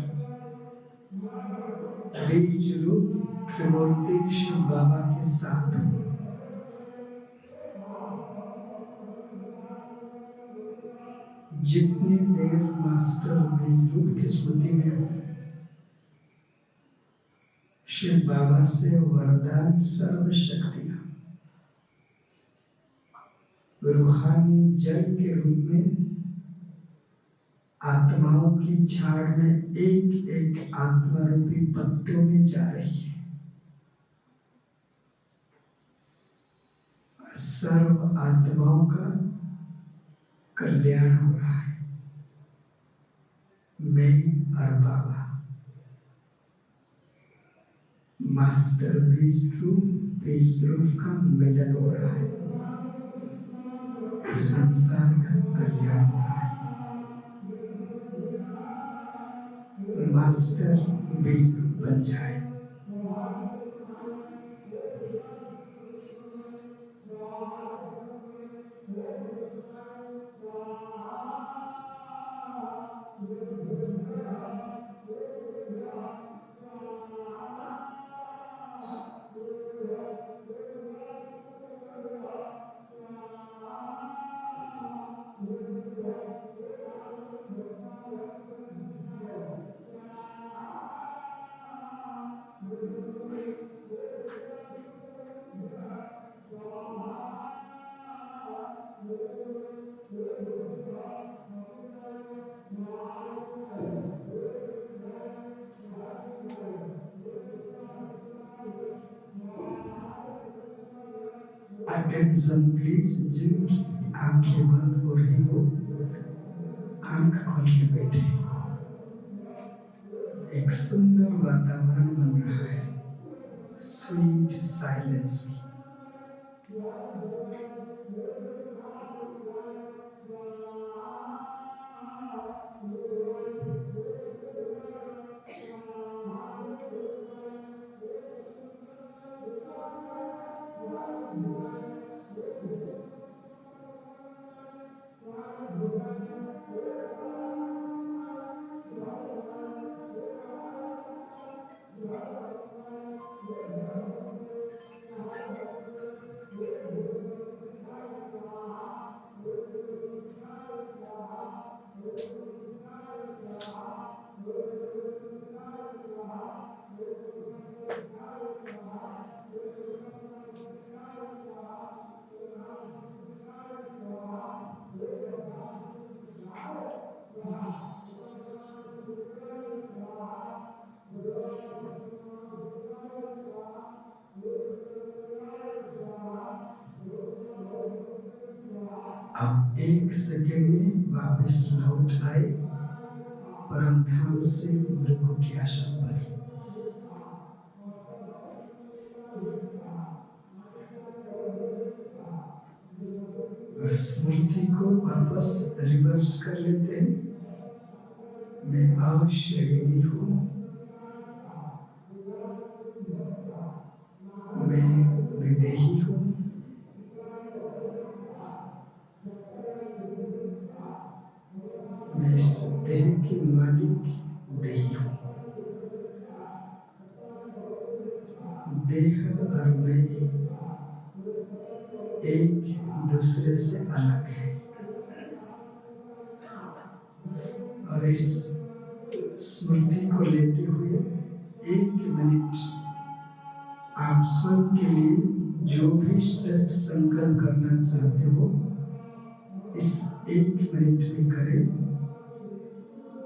बीज रूप त्रिमूर्ति शिव बाबा के साथ जितनी देर मास्टर बीज रूप की स्मृति में हो, शिव बाबा से वरदान सर्व शक्तियां रूहानी जल के रूप में आत्माओं की झाड़ में एक एक आत्मा रूपी पत्तों में जा रही है। सर्व आत्माओं का कल्याण हो रहा है। मैं और बाबा मास्टर बीज रूप का मिलन हो रहा है। संसार का कल्याण हो रहा है। मास्टर बीज रूप बन जाए। अटेंशन प्लीज, जिनकी आंखें बंद हो रही हो आंख खोल के बैठे। एक सुंदर वातावरण बन रहा है, स्वीट साइलेंस। अब एक सेकेंड में वापस लौट आए परम धाम से भृगु आश्रम पर। और स्मृति को वापस रिवर्स कर लेते हैं। मैं अशरीरी हूँ, मैं विदेही हूँ, मैं इस देह की मालिक देही हूँ। देह और मैं एक दूसरे से अलग है। और इस स्मृति को लेते हुए 1 मिनट आप स्वयं के लिए जो भी श्रेष्ठ संकल्प करना चाहते हो इस 1 मिनट में करें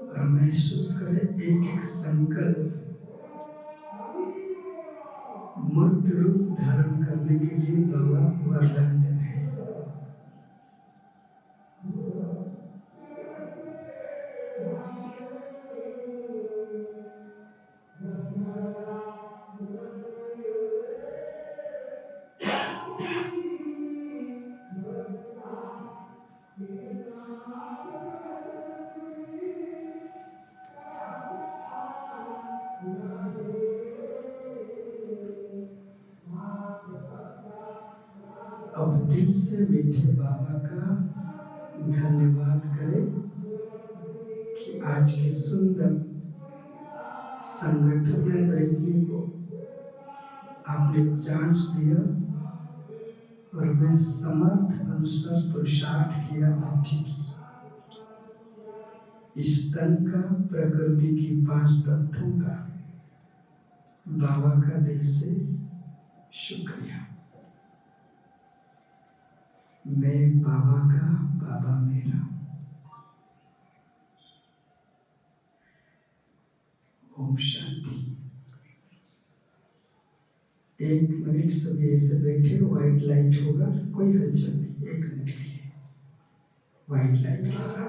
और महसूस करें एक एक संकल्प मूर्त रूप धारण करने के लिए बाबा वरदान दे रहे हैं। अब दिल से मीठे बाबा का धन्यवाद करें कि आज की सुंदर संगठन में बैठने को आपने चांस दिया और मैं समर्थ अनुसार पुरुषार्थ किया भक्ति की। इस तन का प्रकृति की 5 तत्वों का बाबा का दिल से शुक्रिया। मैं बाबा का, बाबा मेरा। ओम शांति। 1 मिनट सभी ऐसे बैठे, व्हाइट लाइट होगा, कोई हलचल नहीं, 1 मिनट के लिए व्हाइट लाइट के साथ।